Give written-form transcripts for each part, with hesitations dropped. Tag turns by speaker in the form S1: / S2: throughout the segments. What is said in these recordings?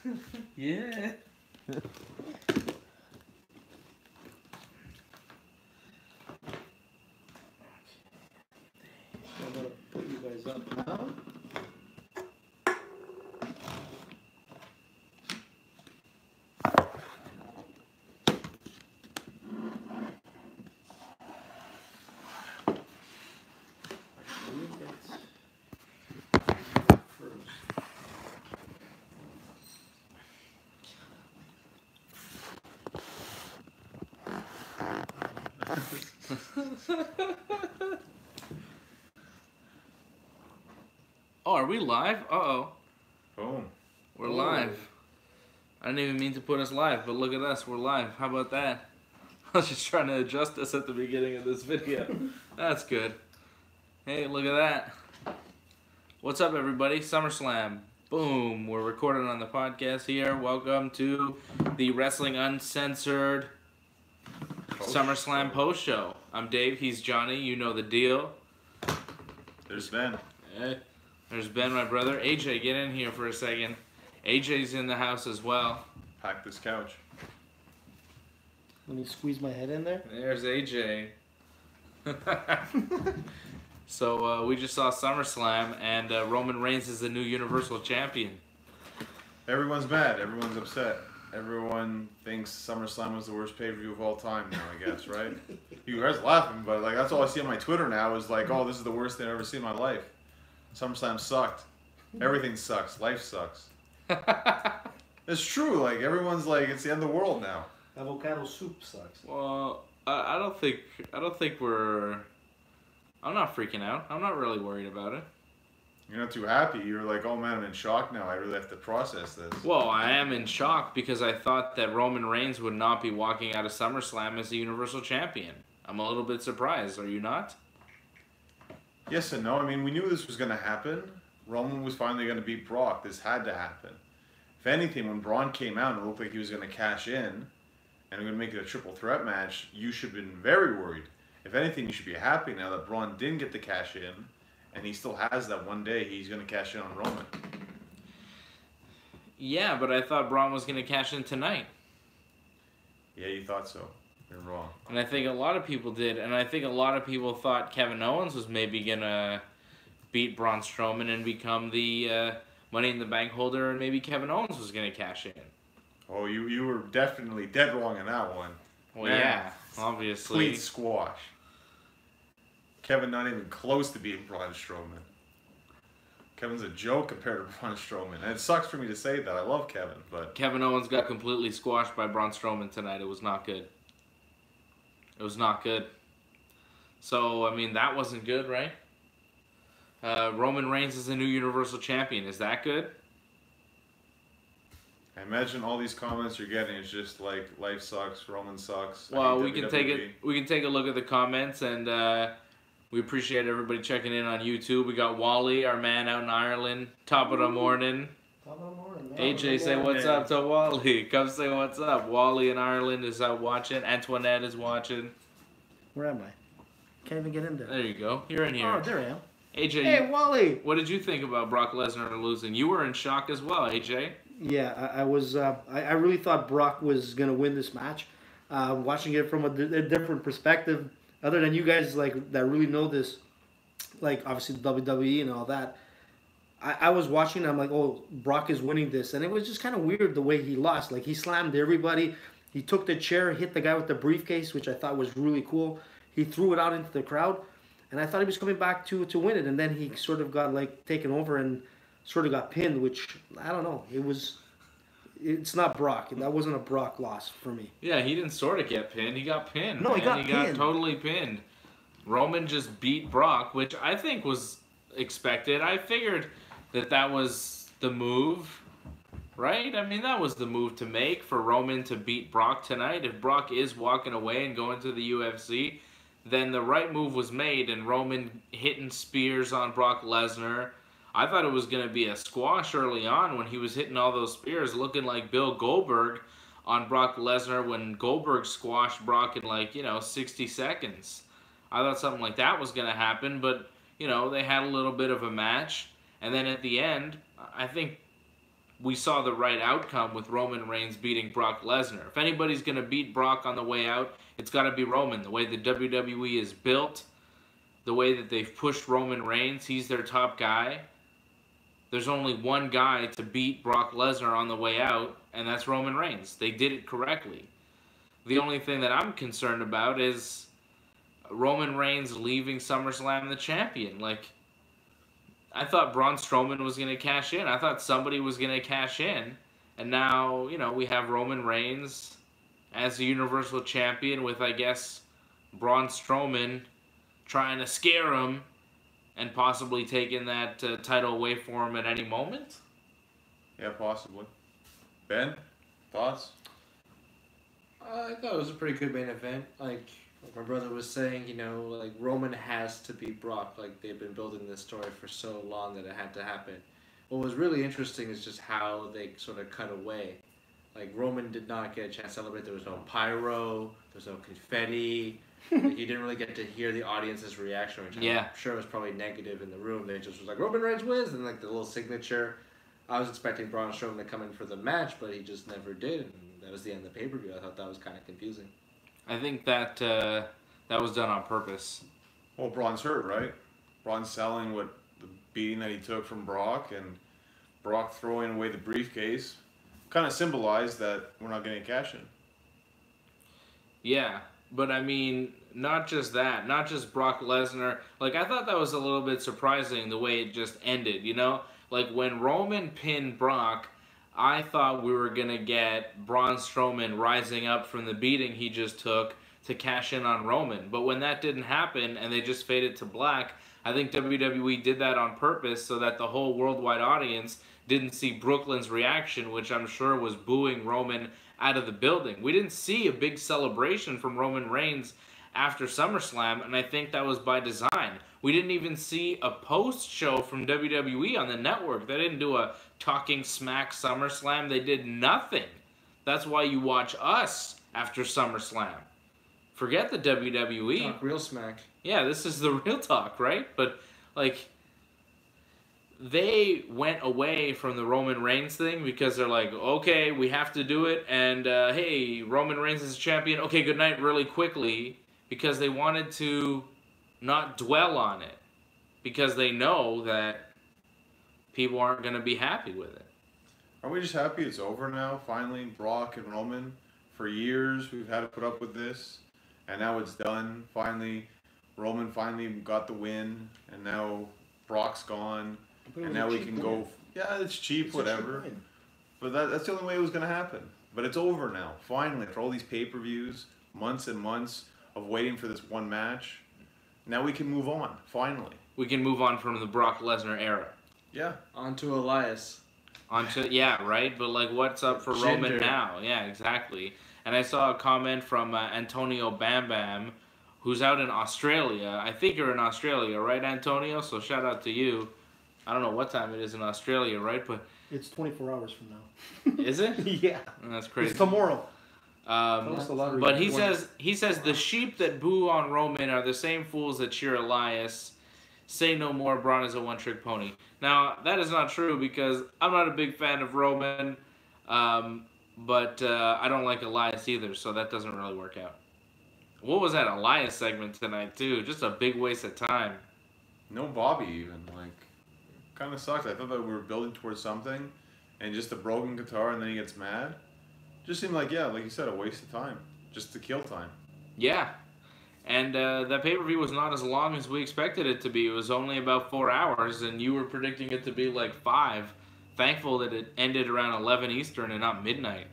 S1: Yeah.
S2: I'm gonna put you guys up now.
S1: Oh, are we live? Uh-oh.
S3: Boom.
S1: We're live. I didn't even mean to put us live, but look at us. We're live. How about that? I was just trying to adjust us at the beginning of this video. That's good. Hey, look at that. What's up, everybody? SummerSlam. Boom. We're recording on the podcast here. Welcome to the Wrestling Uncensored SummerSlam post show. I'm Dave. He's Johnny. You know the deal.
S3: There's Ben.
S1: Hey. There's Ben, my brother. AJ, get in here for a second. AJ's in the house as well.
S3: Pack this couch.
S2: Let me squeeze my head in there.
S1: There's AJ. So we just saw SummerSlam, and Roman Reigns is the new Universal Champion.
S3: Everyone's mad. Everyone's upset. Everyone thinks SummerSlam was the worst pay-per-view of all time now, I guess, right? You guys laughing, but like that's all I see on my Twitter now is like, oh, this is the worst thing I've ever seen in my life. SummerSlam sucked. Everything sucks. Life sucks. It's true. Like everyone's like, it's the end of the world now.
S2: Avocado soup sucks.
S1: Well, I don't think we're. I'm not freaking out. I'm not really worried about it.
S3: You're not too happy. You're like, oh man, I'm in shock now. I really have to process this.
S1: Well, I am in shock because I thought that Roman Reigns would not be walking out of SummerSlam as the Universal Champion. I'm a little bit surprised. Are you not?
S3: Yes and no. I mean, we knew this was going to happen. Roman was finally going to beat Brock. This had to happen. If anything, when Braun came out and it looked like he was going to cash in and going to make it a triple threat match, you should have been very worried. If anything, you should be happy now that Braun didn't get the cash in, and he still has that one day he's going to cash in on Roman.
S1: Yeah, but I thought Braun was going to cash in tonight.
S3: Yeah, you thought so. You're wrong.
S1: And I think a lot of people did, and I think a lot of people thought Kevin Owens was maybe going to beat Braun Strowman and become the Money in the Bank holder, and maybe Kevin Owens was going to cash in.
S3: Oh, you were definitely dead wrong in that one.
S1: Well, man, yeah, obviously.
S3: Complete squash. Kevin not even close to beating Braun Strowman. Kevin's a joke compared to Braun Strowman. And it sucks for me to say that. I love Kevin, but...
S1: Kevin Owens got completely squashed by Braun Strowman tonight. It was not good. It was not good. So, I mean, that wasn't good, right? Roman Reigns is the new Universal Champion. Is that good?
S3: I imagine all these comments you're getting is just like, life sucks, Roman sucks.
S1: Well, we can take a look at the comments, and we appreciate everybody checking in on YouTube. We got Wally, our man out in Ireland. Top of the morning.
S2: Top of the morning.
S1: AJ, say what's up to Wally. Come say what's up. Wally in Ireland is out watching. Antoinette is watching.
S2: Where am I? Can't even get in there.
S1: There you go. You're in here.
S2: Oh, there I am.
S1: AJ,
S2: hey, Wally.
S1: What did you think about Brock Lesnar losing? You were in shock as well, AJ.
S2: Yeah, I was. I really thought Brock was gonna win this match. Watching it from a different perspective, other than you guys like that really know this, like obviously WWE and all that. I was watching. I'm like, oh, Brock is winning this, and it was just kind of weird the way he lost. Like he slammed everybody. He took the chair, hit the guy with the briefcase, which I thought was really cool. He threw it out into the crowd, and I thought he was coming back to win it, and then he sort of got like taken over and sort of got pinned, which I don't know. It's not Brock. That wasn't a Brock loss for me.
S1: Yeah, he didn't sort of get pinned. He got pinned.
S2: No, he got
S1: pinned.
S2: He
S1: got totally pinned. Roman just beat Brock, which I think was expected. I figured that was the move, right? I mean, that was the move to make for Roman to beat Brock tonight. If Brock is walking away and going to the UFC, then the right move was made, and Roman hitting spears on Brock Lesnar. I thought it was going to be a squash early on when he was hitting all those spears, looking like Bill Goldberg on Brock Lesnar when Goldberg squashed Brock in 60 seconds. I thought something like that was going to happen, but, they had a little bit of a match. And then at the end, I think we saw the right outcome with Roman Reigns beating Brock Lesnar. If anybody's going to beat Brock on the way out, it's got to be Roman. The way the WWE is built, the way that they've pushed Roman Reigns, he's their top guy. There's only one guy to beat Brock Lesnar on the way out, and that's Roman Reigns. They did it correctly. The only thing that I'm concerned about is Roman Reigns leaving SummerSlam the champion. Like, I thought Braun Strowman was going to cash in. I thought somebody was going to cash in. And now, you know, we have Roman Reigns as the Universal Champion with, I guess, Braun Strowman trying to scare him and possibly taking that title away from him at any moment.
S3: Yeah, possibly. Ben, thoughts?
S4: I thought it was a pretty good main event. Like my brother was saying, you know, like Roman has to beat Brock. Like they've been building this story for so long that it had to happen. What was really interesting is just how they sort of cut away. Like Roman did not get a chance to celebrate. There was no pyro. There was no confetti. Like, you didn't really get to hear the audience's reaction, which I'm sure was probably negative in the room. They just was like, Roman Reigns wins, and like the little signature. I was expecting Braun Strowman to come in for the match, but he just never did, and that was the end of the pay-per-view. I thought that was kind of confusing.
S1: I think that that was done on purpose.
S3: Well, Braun's hurt, right? Braun's selling what the beating that he took from Brock, and Brock throwing away the briefcase kind of symbolized that we're not getting cash in.
S1: Yeah, but I mean, not just that, not just Brock Lesnar. Like, I thought that was a little bit surprising the way it just ended, you know? Like, when Roman pinned Brock, I thought we were going to get Braun Strowman rising up from the beating he just took to cash in on Roman. But when that didn't happen and they just faded to black, I think WWE did that on purpose so that the whole worldwide audience didn't see Brooklyn's reaction, which I'm sure was booing Roman out of the building. We didn't see a big celebration from Roman Reigns after SummerSlam, and I think that was by design. We didn't even see a post-show from WWE on the network. They didn't do a Talking Smack SummerSlam. They did nothing. That's why you watch us after SummerSlam. Forget the WWE.
S4: Talk real smack.
S1: Yeah, this is the real talk, right? But, like, they went away from the Roman Reigns thing because they're like, okay, we have to do it, and hey, Roman Reigns is champion. Okay, good night really quickly, because they wanted to not dwell on it, because they know that people aren't going to be happy with it.
S3: Are we just happy it's over now? Finally, Brock and Roman. For years, we've had to put up with this, and now it's done. Finally, Roman finally got the win, and now Brock's gone, and now we can go. Yeah, it's cheap, whatever. But that's the only way it was going to happen. But it's over now. Finally, for all these pay-per-views, months and months of waiting for this one match, now we can move on. Finally,
S1: we can move on from the Brock Lesnar era.
S3: Yeah.
S4: Onto Elias.
S1: Yeah, right? But, like, what's up for Roman now? Yeah, exactly. And I saw a comment from Antonio Bam Bam, who's out in Australia. I think you're in Australia, right, Antonio? So shout out to you. I don't know what time it is in Australia, right? But
S2: it's 24 hours from now.
S1: Is it?
S2: Yeah.
S1: That's crazy.
S2: It's tomorrow.
S1: But he says the sheep that boo on Roman are the same fools that cheer Elias. Say no more, Braun is a one-trick pony. Now, that is not true because I'm not a big fan of Roman, but I don't like Elias either, so that doesn't really work out. What was that Elias segment tonight, too? Just a big waste of time.
S3: No Bobby even. Like, kind of sucks. I thought that we were building towards something, and just a broken guitar, and then he gets mad. Just seemed like, yeah, like you said, a waste of time. Just to kill time.
S1: Yeah. And that pay-per-view was not as long as we expected it to be. It was only about 4 hours, and you were predicting it to be like 5. Thankful that it ended around 11 Eastern and not midnight.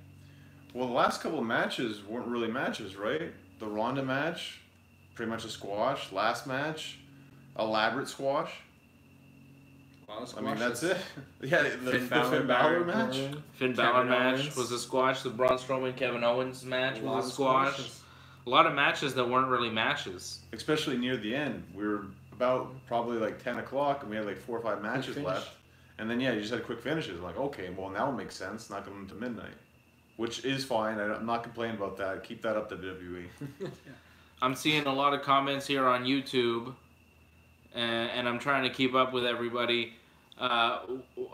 S3: Well, the last couple of matches weren't really matches, right? The Ronda match, pretty much a squash. Last match, elaborate squash. I mean, that's it. Yeah, the Finn Balor match.
S1: Finn Balor match was a squash. The Braun Strowman Kevin Owens match was a squash. A lot of matches that weren't really matches.
S3: Especially near the end. We were about probably like 10 o'clock and we had like 4 or 5 matches left. And then, yeah, you just had quick finishes. Like, okay, well, now it makes sense. Not going to midnight. Which is fine. I'm not complaining about that. Keep that up to WWE.
S1: I'm seeing a lot of comments here on YouTube. And I'm trying to keep up with everybody. I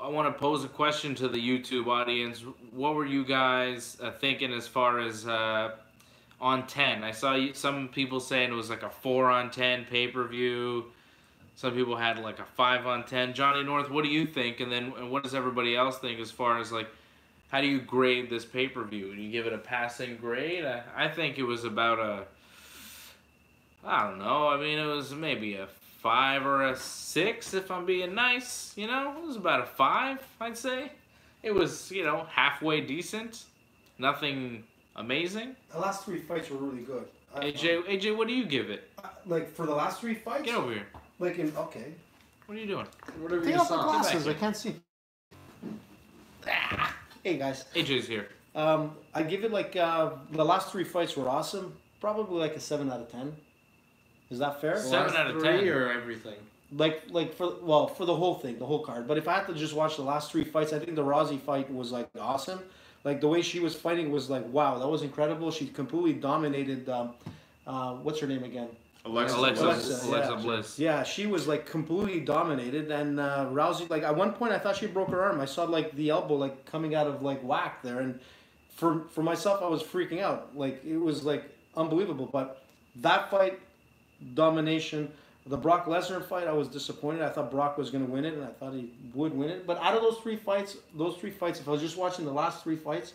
S1: want to pose a question to the YouTube audience. What were you guys thinking as far as on 10? I saw some people saying it was like a 4 on 10 pay-per-view. Some people had like a 5 on 10. Johnny North, what do you think? And then what does everybody else think as far as like, how do you grade this pay-per-view? Do you give it a passing grade? I think it was about a, I don't know. I mean, it was maybe a 5 or a 6 if I'm being nice. You know, it was about a 5, I'd say. It was, halfway decent. Nothing amazing.
S2: The last 3 fights were really good.
S1: AJ, what do you give it?
S2: Like for the last 3 fights.
S1: Get over here.
S2: Okay.
S1: What are you doing?
S4: Whatever
S2: Take
S4: you
S2: off the
S4: saw.
S2: glasses. I can't see. Hey guys.
S1: AJ's here.
S2: I give it like the last 3 fights were awesome. Probably like a 7 out of 10. Is that fair?
S1: 7 out of
S4: 3
S1: 10.
S4: or everything.
S2: Like for the whole thing, the whole card. But if I had to just watch the last 3 fights, I think the Rousey fight was like awesome. Like the way she was fighting was like wow, that was incredible. She completely dominated. What's her name again?
S1: Alexa Bliss.
S2: Yeah, she was like completely dominated, and Rousey, like at one point I thought she broke her arm. I saw like the elbow like coming out of like whack there, and for myself I was freaking out. Like it was like unbelievable. But that fight, domination. The Brock Lesnar fight, I was disappointed. I thought Brock was going to win it, and I thought he would win it. But out of those three fights, if I was just watching the last 3 fights,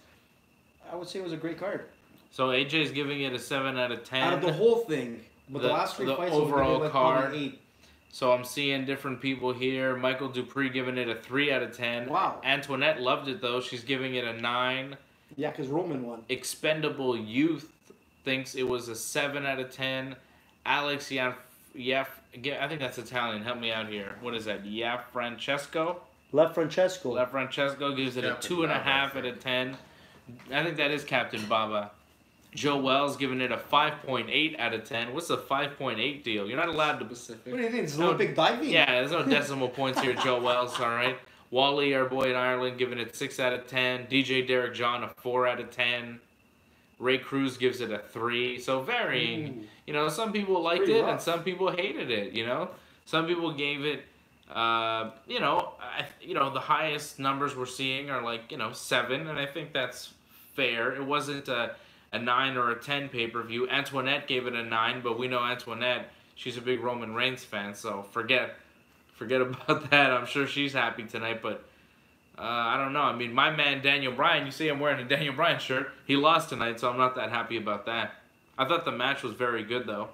S2: I would say it was a great card.
S1: So AJ's giving it a 7 out of 10.
S2: Out of the whole thing. But the last 3 fights,
S1: overall
S2: like
S1: card.
S2: 8.
S1: So I'm seeing different people here. Michael Dupree giving it a 3 out of 10.
S2: Wow.
S1: Antoinette loved it though. She's giving it a 9.
S2: Yeah, because Roman won.
S1: Expendable Youth thinks it was a 7 out of 10. Alex I think that's Italian. Help me out here. What is that? Francesco gives it a
S3: Captain
S1: 2.5
S3: Baba.
S1: out of 10. I think that is Captain Baba. Joe Wells giving it a 5.8 out of 10. What's the 5.8 deal? You're not allowed to.
S4: Specific.
S2: What do you think? It's Olympic diving?
S1: Yeah, there's no decimal points here, Joe Wells, all right? Wally, our boy in Ireland, giving it 6 out of 10. DJ Derek John, a 4 out of 10. Ray Cruz gives it a 3. So varying. Some people liked
S2: pretty
S1: it
S2: rough.
S1: and some people hated it, Some people gave it, the highest numbers we're seeing are like, 7, and I think that's fair. It wasn't a 9 or a 10 pay-per-view. Antoinette gave it a 9, but we know Antoinette, she's a big Roman Reigns fan, so forget about that. I'm sure she's happy tonight, but I don't know. I mean, my man Daniel Bryan, you see I'm wearing a Daniel Bryan shirt. He lost tonight, so I'm not that happy about that. I thought the match was very good, though.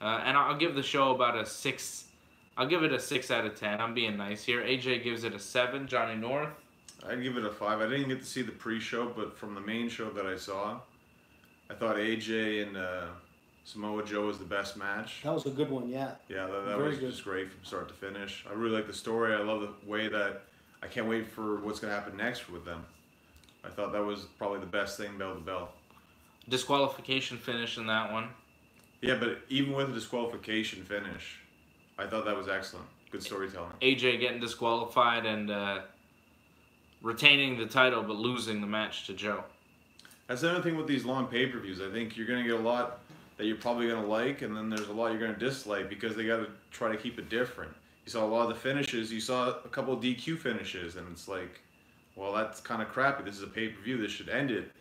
S1: And I'll give the show about a 6. I'll give it a 6 out of 10. I'm being nice here. AJ gives it a 7. Johnny North.
S3: I'd give it a 5. I didn't get to see the pre-show, but from the main show that I saw, I thought AJ and Samoa Joe was the best match.
S2: That was a good one, yeah.
S3: Yeah, that
S2: Very
S3: was
S2: good.
S3: just great from start to finish. I really like the story. I love the way that I can't wait for what's going to happen next with them. I thought that was probably the best thing bell to bell.
S1: Disqualification finish in that one.
S3: Yeah, but even with the disqualification finish, I thought that was excellent. Good storytelling.
S1: AJ getting disqualified and retaining the title but losing the match to Joe.
S3: That's another thing with these long pay-per-views. I think you're going to get a lot that you're probably going to like, and then there's a lot you're going to dislike because they got to try to keep it different. You saw a lot of the finishes. You saw a couple of DQ finishes, and it's like, well, that's kind of crappy. This is a pay-per-view. This should end it.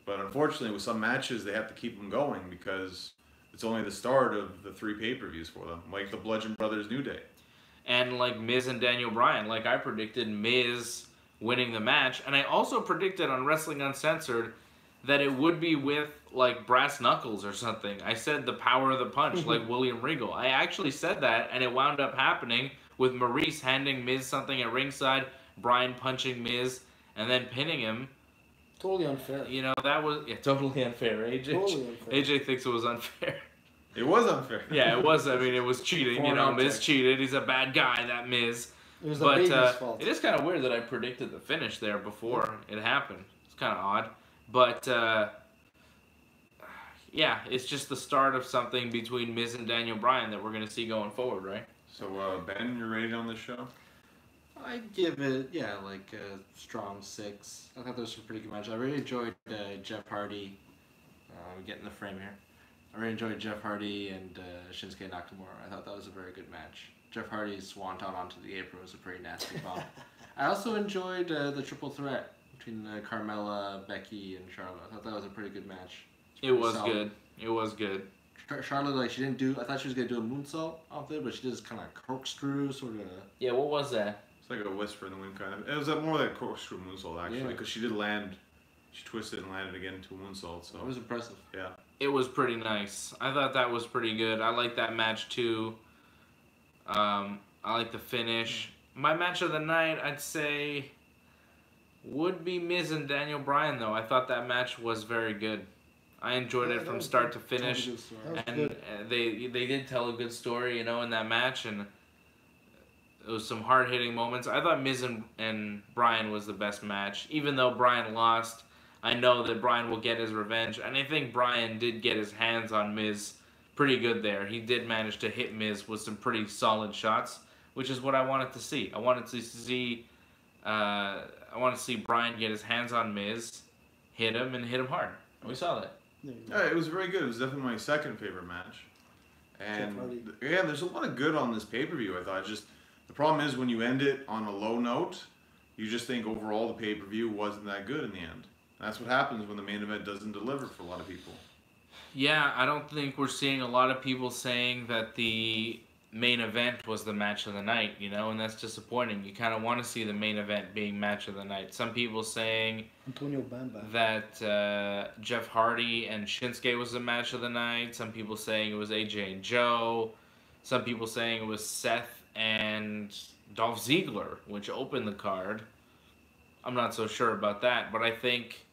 S3: But unfortunately, with some matches, they have to keep them going because it's only the start of the 3 pay-per-views for them, like the Bludgeon Brothers New Day.
S1: And like Miz and Daniel Bryan, like I predicted Miz winning the match, and I also predicted on Wrestling Uncensored that it would be with like brass knuckles or something. I said the power of the punch, like William Regal. I actually said that, and it wound up happening with Maurice handing Miz something at ringside, Bryan punching Miz, and then pinning him.
S2: Totally unfair.
S1: That was totally unfair. AJ,
S2: Totally unfair.
S1: AJ thinks it was unfair.
S3: It was unfair.
S1: Yeah, it was. I mean, it was cheating.
S2: Foreign
S1: Miz
S2: object.
S1: cheated. He's a bad guy, that Miz.
S2: It was the baby's fault.
S1: It is kind of weird that I predicted the finish there before it happened. It's kind of odd. But, yeah, it's just the start of something between Miz and Daniel Bryan that we're going to see going forward, right?
S3: So, Ben, you're rating on this show?
S4: I'd give it, like a strong 6. I thought there was some pretty good matches. I really enjoyed Jeff Hardy. Getting the frame here. I really enjoyed Jeff Hardy and Shinsuke Nakamura. I thought that was a very good match. Jeff Hardy's swanton onto the apron was a pretty nasty bomb. I also enjoyed the triple threat between Carmella, Becky, and Charlotte. I thought that was a pretty good match.
S1: It was good. It was good.
S4: Charlotte, like, she didn't do... I thought she was going to do a moonsault off there, but she just kind of corkscrew, sort of...
S1: Yeah, what was that?
S3: It's like a whisper in the wind, kind of. It was more like a corkscrew moonsault, actually, because she did land. She twisted and landed again into a moonsault, so...
S4: It was impressive.
S3: Yeah.
S1: It was pretty nice. I thought that was pretty good. I like that match, too. I like the finish. My match of the night, I'd say, would be Miz and Daniel Bryan, though. I thought that match was very good. I enjoyed it from start to finish, and they did tell a good story, you know, in that match, and it was some hard-hitting moments. I thought Miz and Bryan was the best match, even though Bryan lost. I know that Bryan will get his revenge, and I think Bryan did get his hands on Miz pretty good there. He did manage to hit Miz with some pretty solid shots, which is what I wanted to see. I wanted to see Bryan get his hands on Miz, hit him, and hit him hard. And we saw that.
S3: Yeah, it was very good. It was definitely my second favorite match. And yeah, there's a lot of good on this pay-per-view, I thought. Just the problem is when you end it on a low note, you just think overall the pay-per-view wasn't that good in the end. That's what happens when the main event doesn't deliver for a lot of people.
S1: Yeah, I don't think we're seeing a lot of people saying that the main event was the match of the night, you know, and that's disappointing. You kind of want to see the main event being match of the night. Some people saying
S2: Antonio Bamba.
S1: that Jeff Hardy and Shinsuke was the match of the night. Some people saying it was AJ and Joe. Some people saying it was Seth and Dolph Ziggler, which opened the card. I'm not so sure about that, but I think,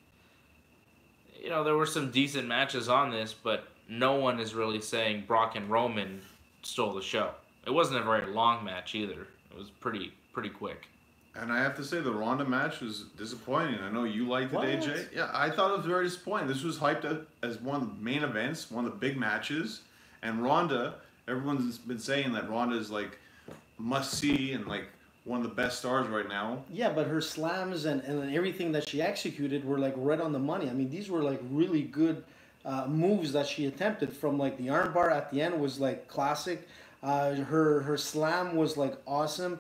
S1: you know, there were some decent matches on this, but no one is really saying Brock and Roman stole the show. It wasn't a very long match either. It was pretty quick.
S3: And I have to say the Ronda match was disappointing. I know you liked it, AJ. Yeah, I thought it was very disappointing. This was hyped as one of the main events, one of the big matches. And Ronda, everyone's been saying that Ronda is like must see and like one of the best stars right now.
S2: Yeah, but her slams and everything that she executed were like right on the money. I mean, these were like really good moves that she attempted. From like the armbar at the end was like classic. Her slam was like awesome.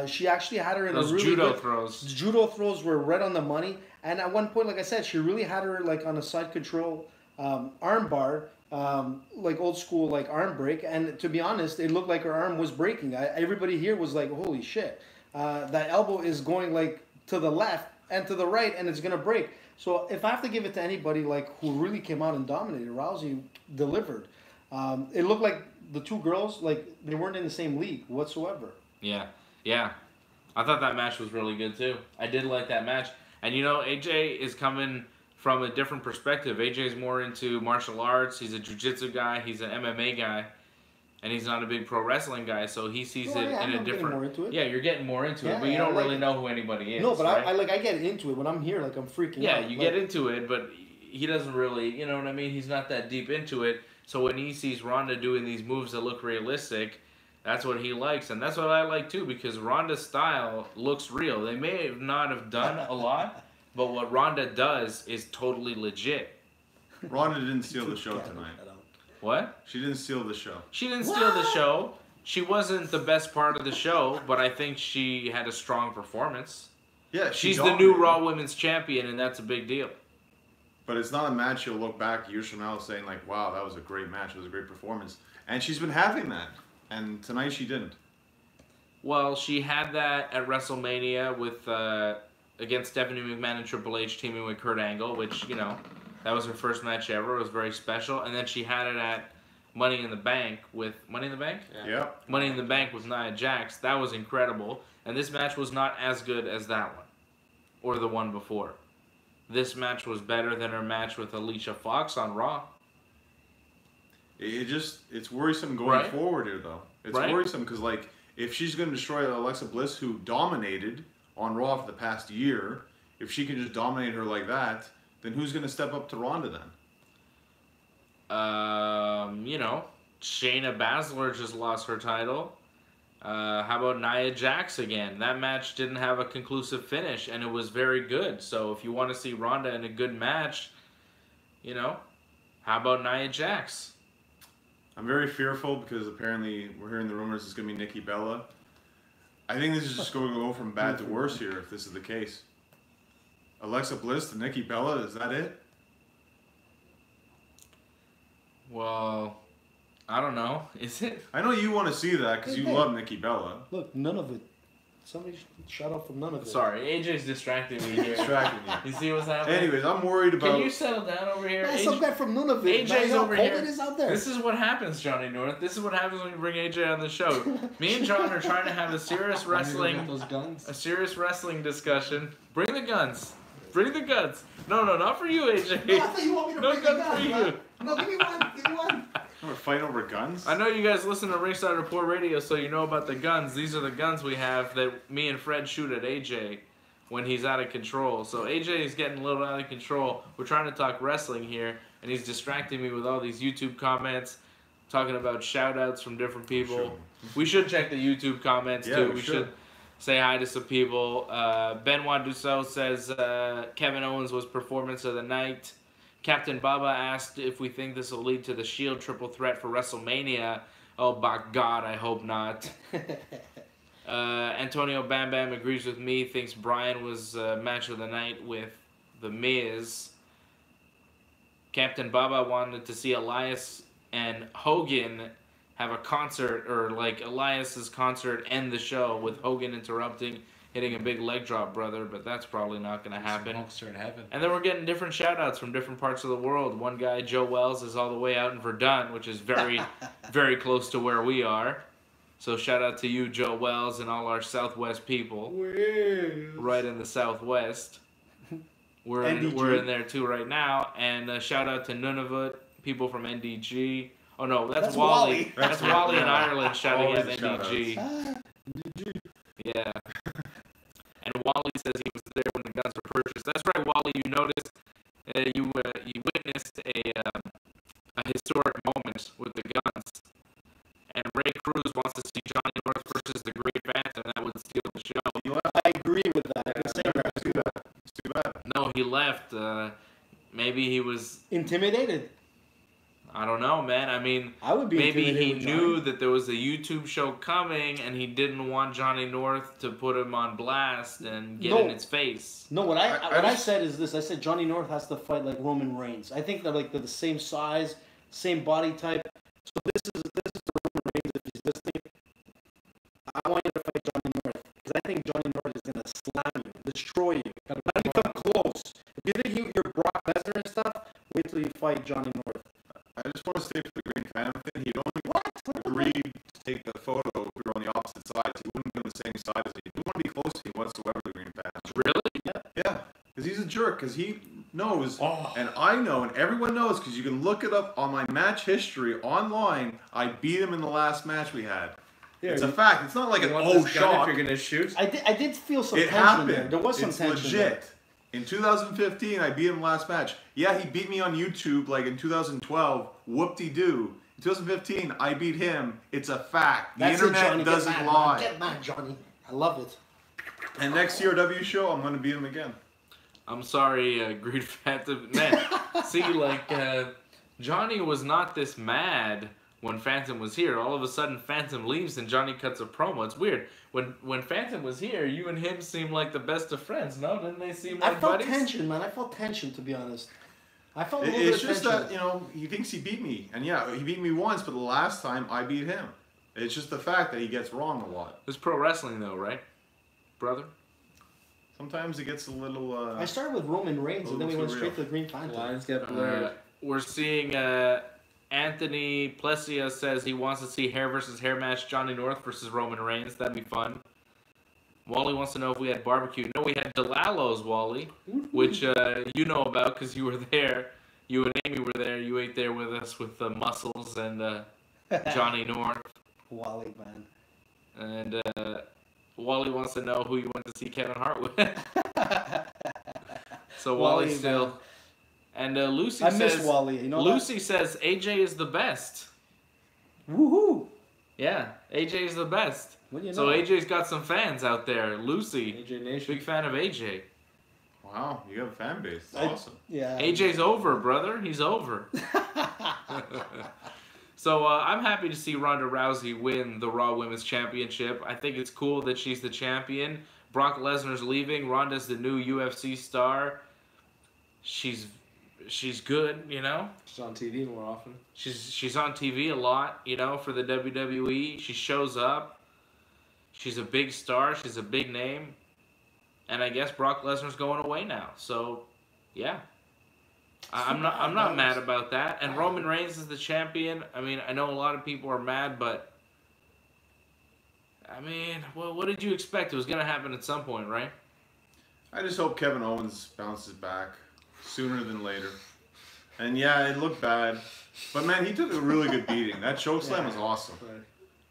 S2: She actually had her in
S1: those
S2: a really
S1: judo
S2: good,
S1: throws.
S2: Judo throws were right on the money. And at one point, like I said, she really had her like on a side control armbar. Like old school like arm break, and to be honest, it looked like her arm was breaking. Everybody here was like, holy shit, that elbow is going like to the left and to the right, and it's gonna break. So if I have to give it to anybody like who really came out and dominated, Rousey delivered. It looked like the two girls, like they weren't in the same league whatsoever.
S1: Yeah. I thought that match was really good too. I did like that match, and you know, AJ is coming from a different perspective. AJ's more into martial arts. He's a jiu-jitsu guy. He's an MMA guy. And he's not a big pro wrestling guy, so he sees it in a different...
S2: More into it.
S1: Yeah, you're getting more into it, but you don't really know who anybody is.
S2: No, but
S1: right?
S2: I get into it. When I'm here, like I'm freaking out.
S1: Yeah, you get into it, but he doesn't really, you know what I mean? He's not that deep into it. So when he sees Ronda doing these moves that look realistic, that's what he likes. And that's what I like too, because Ronda's style looks real. They may not have done a lot, but what Ronda does is totally legit.
S3: Ronda didn't steal the show tonight.
S1: What?
S3: She didn't steal the show.
S1: She didn't steal the show. She wasn't the best part of the show, but I think she had a strong performance.
S3: Yeah,
S1: she's the new Raw Women's Champion, and that's a big deal.
S3: But it's not a match you'll look back years from now saying like, wow, that was a great match. It was a great performance. And she's been having that. And tonight she didn't.
S1: Well, she had that at WrestleMania with against Stephanie McMahon and Triple H teaming with Kurt Angle, which, you know, that was her first match ever. It was very special. And then she had it at Money in the Bank with... Money in the Bank?
S3: Yeah.
S1: Money in the Bank with Nia Jax. That was incredible. And this match was not as good as that one. Or the one before. This match was better than her match with Alicia Fox on Raw.
S3: It's worrisome going forward here, though. It's worrisome because, like, if she's going to destroy Alexa Bliss, who dominated on Raw for the past year, if she can just dominate her like that, then who's going to step up to Ronda then?
S1: You know, Shayna Baszler just lost her title. How about Nia Jax again? That match didn't have a conclusive finish, and it was very good. So if you want to see Ronda in a good match, you know, how about Nia Jax?
S3: I'm very fearful because apparently we're hearing the rumors it's going to be Nikki Bella. I think this is just going to go from bad to worse here if this is the case. Alexa Bliss to Nikki Bella, is that it?
S1: Well, I don't know. Is it?
S3: I know you want to see that because you love Nikki Bella.
S2: Look, none of it. Somebody shut up from none of it.
S1: Sorry, AJ's distracting me here.
S3: Distracting you.
S1: You see what's happening?
S3: Anyways, I'm worried about...
S1: Can you settle down over here?
S2: That's some guy from none of it.
S1: AJ's over here.
S2: It is out there.
S1: This is what happens, Johnny North. This is what happens when you bring AJ on the show. Me and John are trying to have a serious wrestling discussion. Bring the guns. Bring the guns. No, not for you, AJ.
S2: No, I thought you want me to
S1: no
S2: bring
S1: guns
S2: the guns,
S1: for you.
S2: man. No, give me one. Give me one.
S3: We're fighting over guns?
S1: I know you guys listen to Ringside Report Radio, so you know about the guns. These are the guns we have that me and Fred shoot at AJ when he's out of control. So AJ is getting a little out of control. We're trying to talk wrestling here, and he's distracting me with all these YouTube comments, talking about shout-outs from different people.
S3: Sure.
S1: We should check the YouTube comments, too. We should say hi to some people. Benoit Dussault says Kevin Owens was performance of the night. Captain Baba asked if we think this will lead to the Shield triple threat for WrestleMania. Oh, by God, I hope not. Antonio Bam Bam agrees with me, thinks Bryan was match of the night with The Miz. Captain Baba wanted to see Elias and Hogan have a concert, or like Elias's concert end the show with Hogan interrupting, hitting a big leg drop, brother, but that's probably not going to happen.
S4: In heaven.
S1: And then we're getting different shout-outs from different parts of the world. One guy, Joe Wells, is all the way out in Verdun, which is very, very close to where we are. So shout-out to you, Joe Wells, and all our Southwest people. Right in the Southwest. We're in there, too, right now. And shout-out to Nunavut, people from NDG. Oh, no, that's Wally. That's Wally in Ireland shouting at NDG. Yeah. And Wally says he was there when the guns were purchased. That's right, Wally. You noticed, you witnessed a historic moment with the guns. And Ray Cruz wants to see Johnny North versus the Great Phantom. That would steal the show.
S2: I agree with that.
S3: It's too bad.
S1: No, he left. Maybe he was
S2: Intimidated.
S1: I don't know, man. I mean,
S2: I would be
S1: maybe he
S2: intimidated with
S1: knew
S2: Johnny.
S1: that there was a YouTube show coming, and he didn't want Johnny North to put him on blast and get in its face.
S2: No, what I
S3: just-
S2: said is this. I said Johnny North has to fight like Roman Reigns. I think they're the same size, same body type. So this is the Roman Reigns if he's listening. I want you to fight Johnny North because I think Johnny North is gonna slam you, destroy you. Not even come close. If you think you're Brock Lesnar and stuff, wait till you fight Johnny North.
S3: I just want to stay for the Green Phantom thing. He'd only agreed to take the photo if we were on the opposite sides. He wouldn't be on the same side as me. He didn't want to be close to me whatsoever, the Green Phantom.
S1: Really?
S3: Yeah, because he's a jerk, because he knows, and I know, and everyone knows, because you can look it up on my match history online, I beat him in the last match we had.
S2: Yeah,
S3: It's a fact. It's not like an shock.
S4: If you're gonna shoot.
S2: I did feel some
S3: It
S2: tension
S3: happened.
S2: there. There was some
S3: it's
S2: tension.
S3: legit.
S2: There.
S3: In 2015, I beat him last match. Yeah, he beat me on YouTube like in 2012. Whoop-de-doo. In 2015, I beat him. It's a fact. The
S2: That's it,
S3: internet
S2: Johnny.
S3: doesn't
S2: Get mad,
S3: lie.
S2: Man. Get mad, Johnny. I love it.
S3: And next CRW show, I'm going to beat him again.
S1: I'm sorry, Green Phantom. Man, see, Johnny was not this mad when Phantom was here. All of a sudden, Phantom leaves and Johnny cuts a promo. It's weird. When Phantom was here, you and him seemed like the best of friends, no? Didn't they seem like
S2: I felt
S1: buddies?
S2: tension, man. I felt tension, to be honest. I felt a little
S3: It's
S2: bit of
S3: just
S2: tension.
S3: that, he thinks he beat me. And yeah, he beat me once, but the last time I beat him. It's just the fact that he gets wrong a lot.
S1: It's pro wrestling, though, right, brother?
S3: Sometimes it gets a little...
S2: I started with Roman Reigns, and then we went
S3: too
S2: straight
S3: real.
S2: to the Green Phantom.
S4: Lines get blurred.
S1: We're seeing Anthony Plessia says he wants to see hair versus hair match, Johnny North versus Roman Reigns. That'd be fun. Wally wants to know if we had barbecue. No, we had Delalo's, Wally, which you know about because you were there. You and Amy were there. You ate there with us with the Muscles and Johnny North.
S2: Wally, man.
S1: And Wally wants to know who you went to see Kevin Hart with. So
S2: Wally,
S1: Wally's still...
S2: man.
S1: And Lucy
S2: I
S1: says...
S2: miss Wally. You know
S1: Lucy says AJ is the best.
S2: that? Woohoo!
S1: Yeah, AJ is the best.
S2: What do you know?
S1: So AJ's got some fans out there. Lucy,
S4: AJ Nation.
S1: big fan of AJ.
S3: Wow, you got a fan base. It's awesome.
S2: Yeah.
S1: AJ's over, brother. He's over. So I'm happy to see Ronda Rousey win the Raw Women's Championship. I think it's cool that she's the champion. Brock Lesnar's leaving. Ronda's the new UFC star. She's good, you know.
S4: She's on TV more often.
S1: She's on TV a lot, you know, for the WWE. She shows up. She's a big star. She's a big name. And I guess Brock Lesnar's going away now. So, yeah. I'm not mad about that. And Roman Reigns is the champion. I mean, I know a lot of people are mad, but I mean, well, what did you expect? It was gonna happen at some point, right?
S3: I just hope Kevin Owens bounces back sooner than later. And yeah, it looked bad, but man, he took a really good beating. That chokeslam was awesome.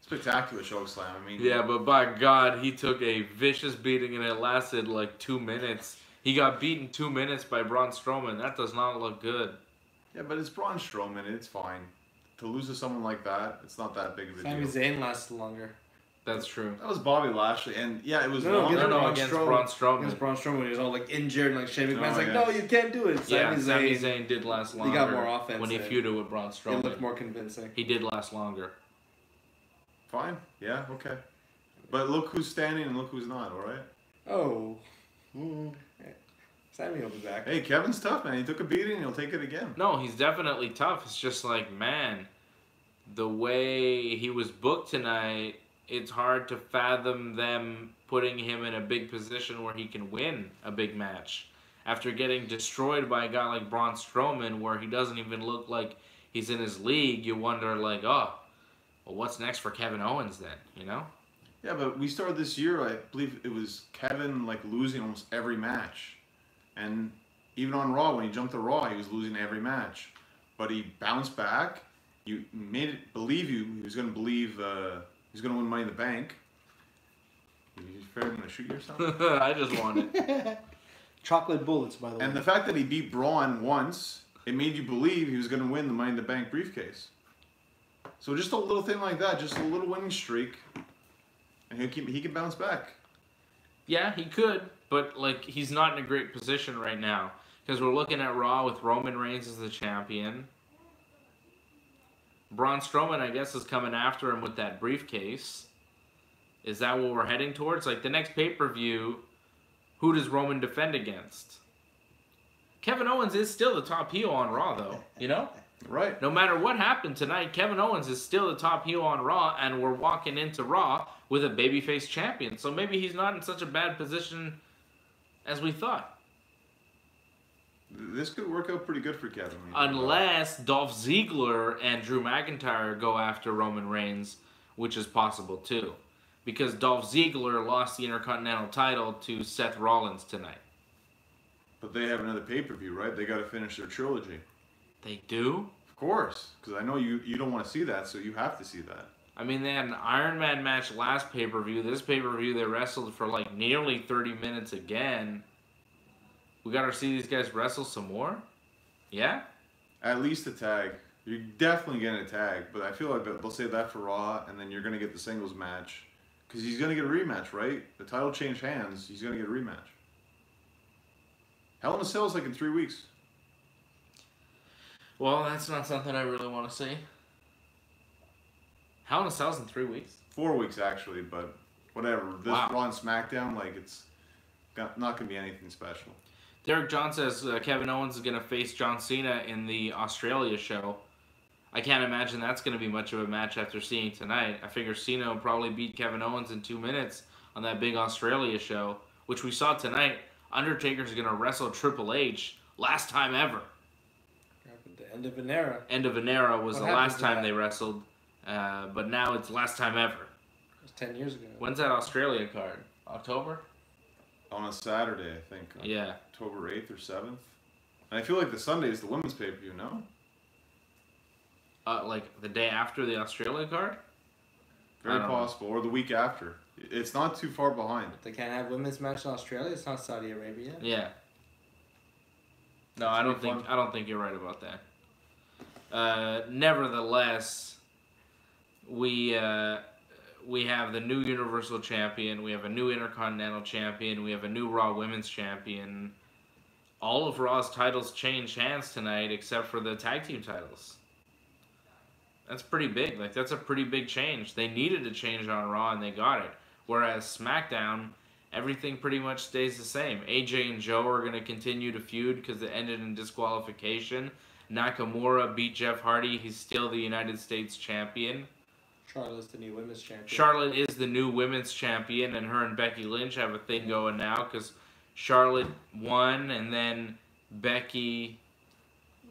S3: Spectacular chokeslam. I mean,
S1: Yeah, but by God, he took a vicious beating and it lasted like 2 minutes. He got beaten 2 minutes by Braun Strowman. That does not look good.
S3: yeah, but it's Braun Strowman. It's fine. To lose to someone like that, it's not that big of a
S4: Sami
S3: deal.
S4: Zayn lasted longer.
S1: That's true.
S3: That was Bobby Lashley, and yeah, it was
S4: No,
S3: longer.
S1: No, against Braun Strowman.
S4: Against Braun Strowman, he was all like injured, and like Shane McMahon's like,
S3: yeah.
S4: no, you can't do it.
S1: Yeah,
S4: Sami
S1: Sami Zayn did last longer.
S4: He got more offense.
S1: When he feuded with Braun
S4: It
S1: Strowman.
S4: looked more convincing.
S1: He did last longer.
S3: Fine. Yeah. Okay. But look who's standing and look who's not. All right.
S4: Oh. Sammy will be back.
S3: Hey, Kevin's tough, man. He took a beating. He'll take it again.
S1: No, he's definitely tough. It's just like, man, the way he was booked tonight, it's hard to fathom them putting him in a big position where he can win a big match. After getting destroyed by a guy like Braun Strowman, where he doesn't even look like he's in his league, you wonder, like, oh, well, what's next for Kevin Owens then, you know?
S3: Yeah, but we started this year. I believe it was Kevin like losing almost every match, and even on Raw when he jumped to Raw, he was losing every match. But he bounced back. You made it believe you. He was going to believe he was going to win Money in the Bank. You afraid I'm going to shoot yourself?
S1: I just want it.
S2: Chocolate bullets, by the way.
S3: And the fact that he beat Braun once, it made you believe he was going to win the Money in the Bank briefcase. So just a little thing like that, just a little winning streak, and he can bounce back.
S1: Yeah, he could, but like he's not in a great position right now because we're looking at Raw with Roman Reigns as the champion. Braun Strowman, I guess, is coming after him with that briefcase. Is that what we're heading towards? Like the next pay-per-view, who does Roman defend against? Kevin Owens is still the top heel on Raw, though. You know.
S3: Right.
S1: No matter what happened tonight, Kevin Owens is still the top heel on Raw, and we're walking into Raw with a babyface champion. So maybe he's not in such a bad position as we thought.
S3: This could work out pretty good for Kevin.
S1: Unless Dolph Ziggler and Drew McIntyre go after Roman Reigns, which is possible too. Because Dolph Ziggler lost the Intercontinental title to Seth Rollins tonight.
S3: But they have another pay-per-view, right? They got to finish their trilogy.
S1: They do?
S3: Of course, because I know you don't want to see that, so you have to see that.
S1: I mean, they had an Iron Man match last pay-per-view. This pay-per-view, they wrestled for like nearly 30 minutes again. We got to see these guys wrestle some more? Yeah?
S3: At least a tag. You're definitely getting a tag, but I feel like they'll save that for Raw, and then you're going to get the singles match. Because he's going to get a rematch, right? The title changed hands. He's going to get a rematch. Hell in a Cell is like in 3 weeks.
S1: Well, that's not something I really want to see. Hell in a Cell's in 3 weeks?
S3: 4 weeks, actually, but whatever. This Raw and SmackDown, like, it's not going to be anything special.
S1: Derek John says Kevin Owens is going to face John Cena in the Australia show. I can't imagine that's going to be much of a match after seeing tonight. I figure Cena will probably beat Kevin Owens in 2 minutes on that big Australia show, which we saw tonight. Undertaker's going to wrestle Triple H last time ever.
S4: The end of an era.
S1: End of an era was
S4: What
S1: the last
S4: happened to
S1: time
S4: that?
S1: they wrestled, but now it's last time ever.
S4: It was 10 years ago.
S1: When's that Australia card? October?
S3: On a Saturday, I think.
S1: Yeah.
S3: October 8th or 7th. And I feel like the Sunday is the women's pay-per-view, no?
S1: Like the day after the Australia card?
S3: Very
S1: I don't know.
S3: possible. Or the week after. It's not too far behind.
S4: They can't have women's match in Australia. It's not Saudi Arabia.
S1: Yeah. No,
S3: That's
S1: I don't
S3: pretty
S1: think
S3: fun.
S1: I don't think you're right about that. Nevertheless, we have the new Universal Champion. We have a new Intercontinental Champion. We have a new Raw Women's Champion. All of Raw's titles changed hands tonight, except for the tag team titles. That's pretty big. Like, that's a pretty big change. They needed a change on Raw, and they got it. Whereas SmackDown, everything pretty much stays the same. AJ and Joe are going to continue to feud because it ended in disqualification. Nakamura beat Jeff Hardy. He's still the United States champion.
S4: Charlotte's the new women's champion.
S1: Charlotte is the new women's champion, and her and Becky Lynch have a thing going now because Charlotte won, and then Becky.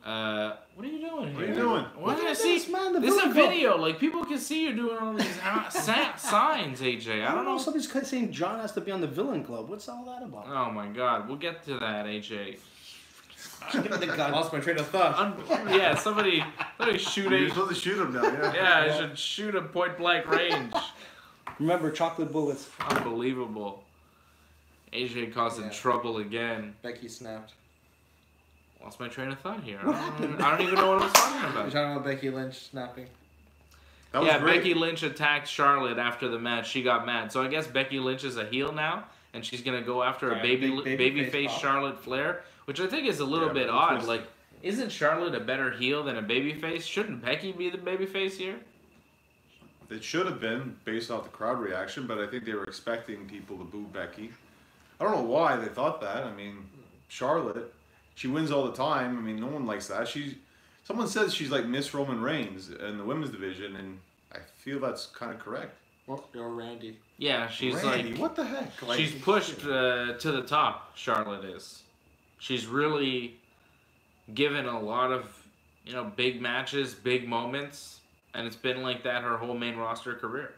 S1: What are you doing here?
S3: What are you doing?
S1: What I see? This is a video. Like, people can see you doing all these signs, AJ. I don't know.
S2: Somebody's saying John has to be on the Villain Club. What's all that about?
S1: Oh my God, we'll get to that, AJ.
S2: Give me the gun.
S4: I lost my train of thought.
S1: Yeah, somebody shoot
S3: You're
S1: AJ.
S3: supposed to shoot him now, yeah.
S1: Yeah, I should shoot him point blank range.
S2: Remember, chocolate bullets.
S1: Unbelievable. AJ causing trouble again.
S4: Becky snapped.
S1: Lost my train of thought here.
S2: What happened?
S1: I don't even know what I was talking
S4: You're
S1: about.
S4: talking about Becky Lynch snapping.
S3: That was
S1: Yeah,
S3: great.
S1: Becky Lynch attacked Charlotte after the match. She got mad. So I guess Becky Lynch is a heel now, and she's going to go after a
S4: Yeah,
S1: baby
S4: baby
S1: face
S4: pop.
S1: Charlotte Flair, which I think is a little
S3: Yeah,
S1: bit
S3: but
S1: odd.
S3: twist.
S1: Like, isn't Charlotte a better heel than a baby face? Shouldn't Becky be the baby face here?
S3: It should have been based off the crowd reaction, but I think they were expecting people to boo Becky. I don't know why they thought that. I mean, Charlotte, she wins all the time. I mean, no one likes that. Someone says she's like Miss Roman Reigns in the women's division, and I feel that's kind of correct.
S4: Or Randy.
S1: Yeah, she's
S3: Randy,
S1: like...
S3: what the heck? Like,
S1: She's pushed to the top, Charlotte is. She's really given a lot of, big matches, big moments, and it's been like that her whole main roster career.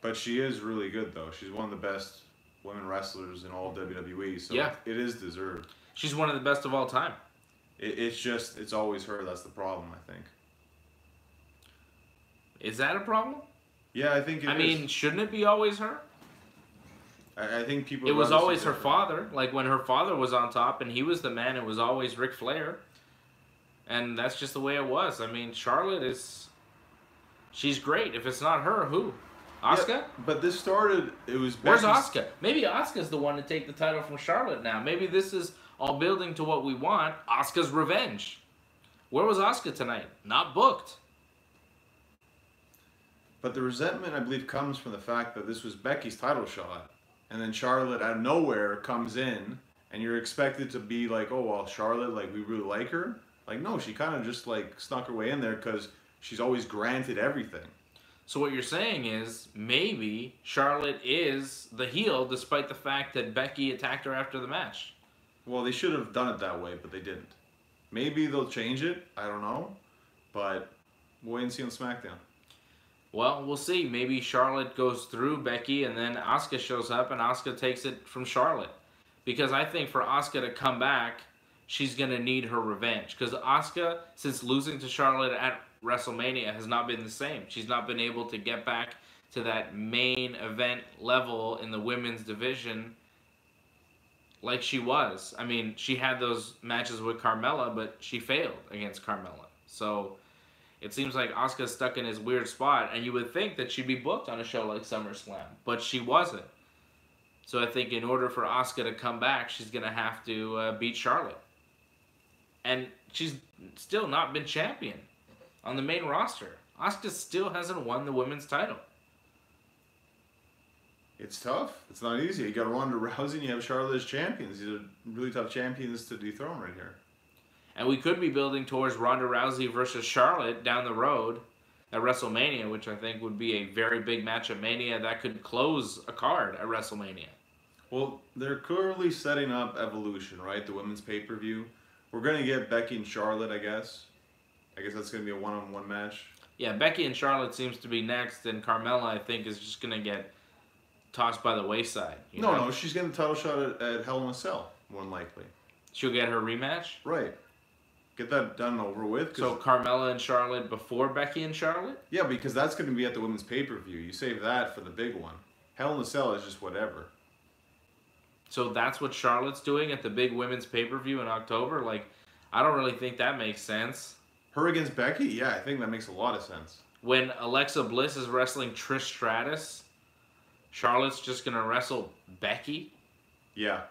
S3: But she is really good, though. She's one of the best women wrestlers in all of WWE, so
S1: Yeah.
S3: it is deserved.
S1: She's one of the best of all time.
S3: It's always her. That's the problem, I think.
S1: Is that a problem?
S3: Yeah, I think it is.
S1: I mean, shouldn't it be always her?
S3: I think people...
S1: It was
S3: rather
S1: always
S3: see
S1: her
S3: different.
S1: father. Like, when her father was on top and he was the man, it was always Ric Flair. And that's just the way it was. I mean, Charlotte is... She's great. If it's not her, who? Asuka?
S3: Yeah, but this started... It was...
S1: Where's
S3: Becky's-
S1: Asuka? Maybe Asuka's the one to take the title from Charlotte now. Maybe this is all building to what we want. Asuka's revenge. Where was Asuka tonight? Not booked.
S3: But the resentment, I believe, comes from the fact that this was Becky's title shot. And then Charlotte, out of nowhere, comes in. And you're expected to be like, oh, well, Charlotte, like, we really like her. Like, no, she kind of just, like, snuck her way in there because she's always granted everything.
S1: So what you're saying is maybe Charlotte is the heel despite the fact that Becky attacked her after the match.
S3: Well, they should have done it that way, but they didn't. Maybe they'll change it. I don't know. But we'll wait and see on SmackDown.
S1: Well, we'll see. Maybe Charlotte goes through Becky and then Asuka shows up and Asuka takes it from Charlotte. Because I think for Asuka to come back, she's going to need her revenge. Because Asuka, since losing to Charlotte at WrestleMania, has not been the same. She's not been able to get back to that main event level in the women's division like she was. I mean, she had those matches with Carmella, but she failed against Carmella. So it seems like Asuka's stuck in this weird spot, and you would think that she'd be booked on a show like SummerSlam, but she wasn't. So I think in order for Asuka to come back, she's going to have to beat Charlotte. And she's still not been champion on the main roster. Asuka still hasn't won the women's title.
S3: It's tough. It's not easy. You got Ronda Rousey and you have Charlotte as champions. These are really tough champions to dethrone right here.
S1: And we could be building towards Ronda Rousey versus Charlotte down the road at WrestleMania, which I think would be a very big match at Mania that could close a card at WrestleMania.
S3: Well, they're clearly setting up Evolution, right? The women's pay-per-view. We're going to get Becky and Charlotte, I guess. I guess that's going to be a one-on-one match.
S1: Yeah, Becky and Charlotte seems to be next, and Carmella, I think, is just going to get tossed by the wayside.
S3: No, she's getting the title shot at Hell in a Cell, more than likely.
S1: She'll get her rematch?
S3: Right. Get that done and over with.
S1: So Carmella and Charlotte before Becky and Charlotte?
S3: Yeah, because that's going to be at the women's pay-per-view. You save that for the big one. Hell in a Cell is just whatever.
S1: So that's what Charlotte's doing at the big women's pay-per-view in October? Like, I don't really think that makes sense.
S3: Her against Becky? Yeah, I think that makes a lot of sense.
S1: When Alexa Bliss is wrestling Trish Stratus, Charlotte's just going to wrestle Becky?
S3: Yeah.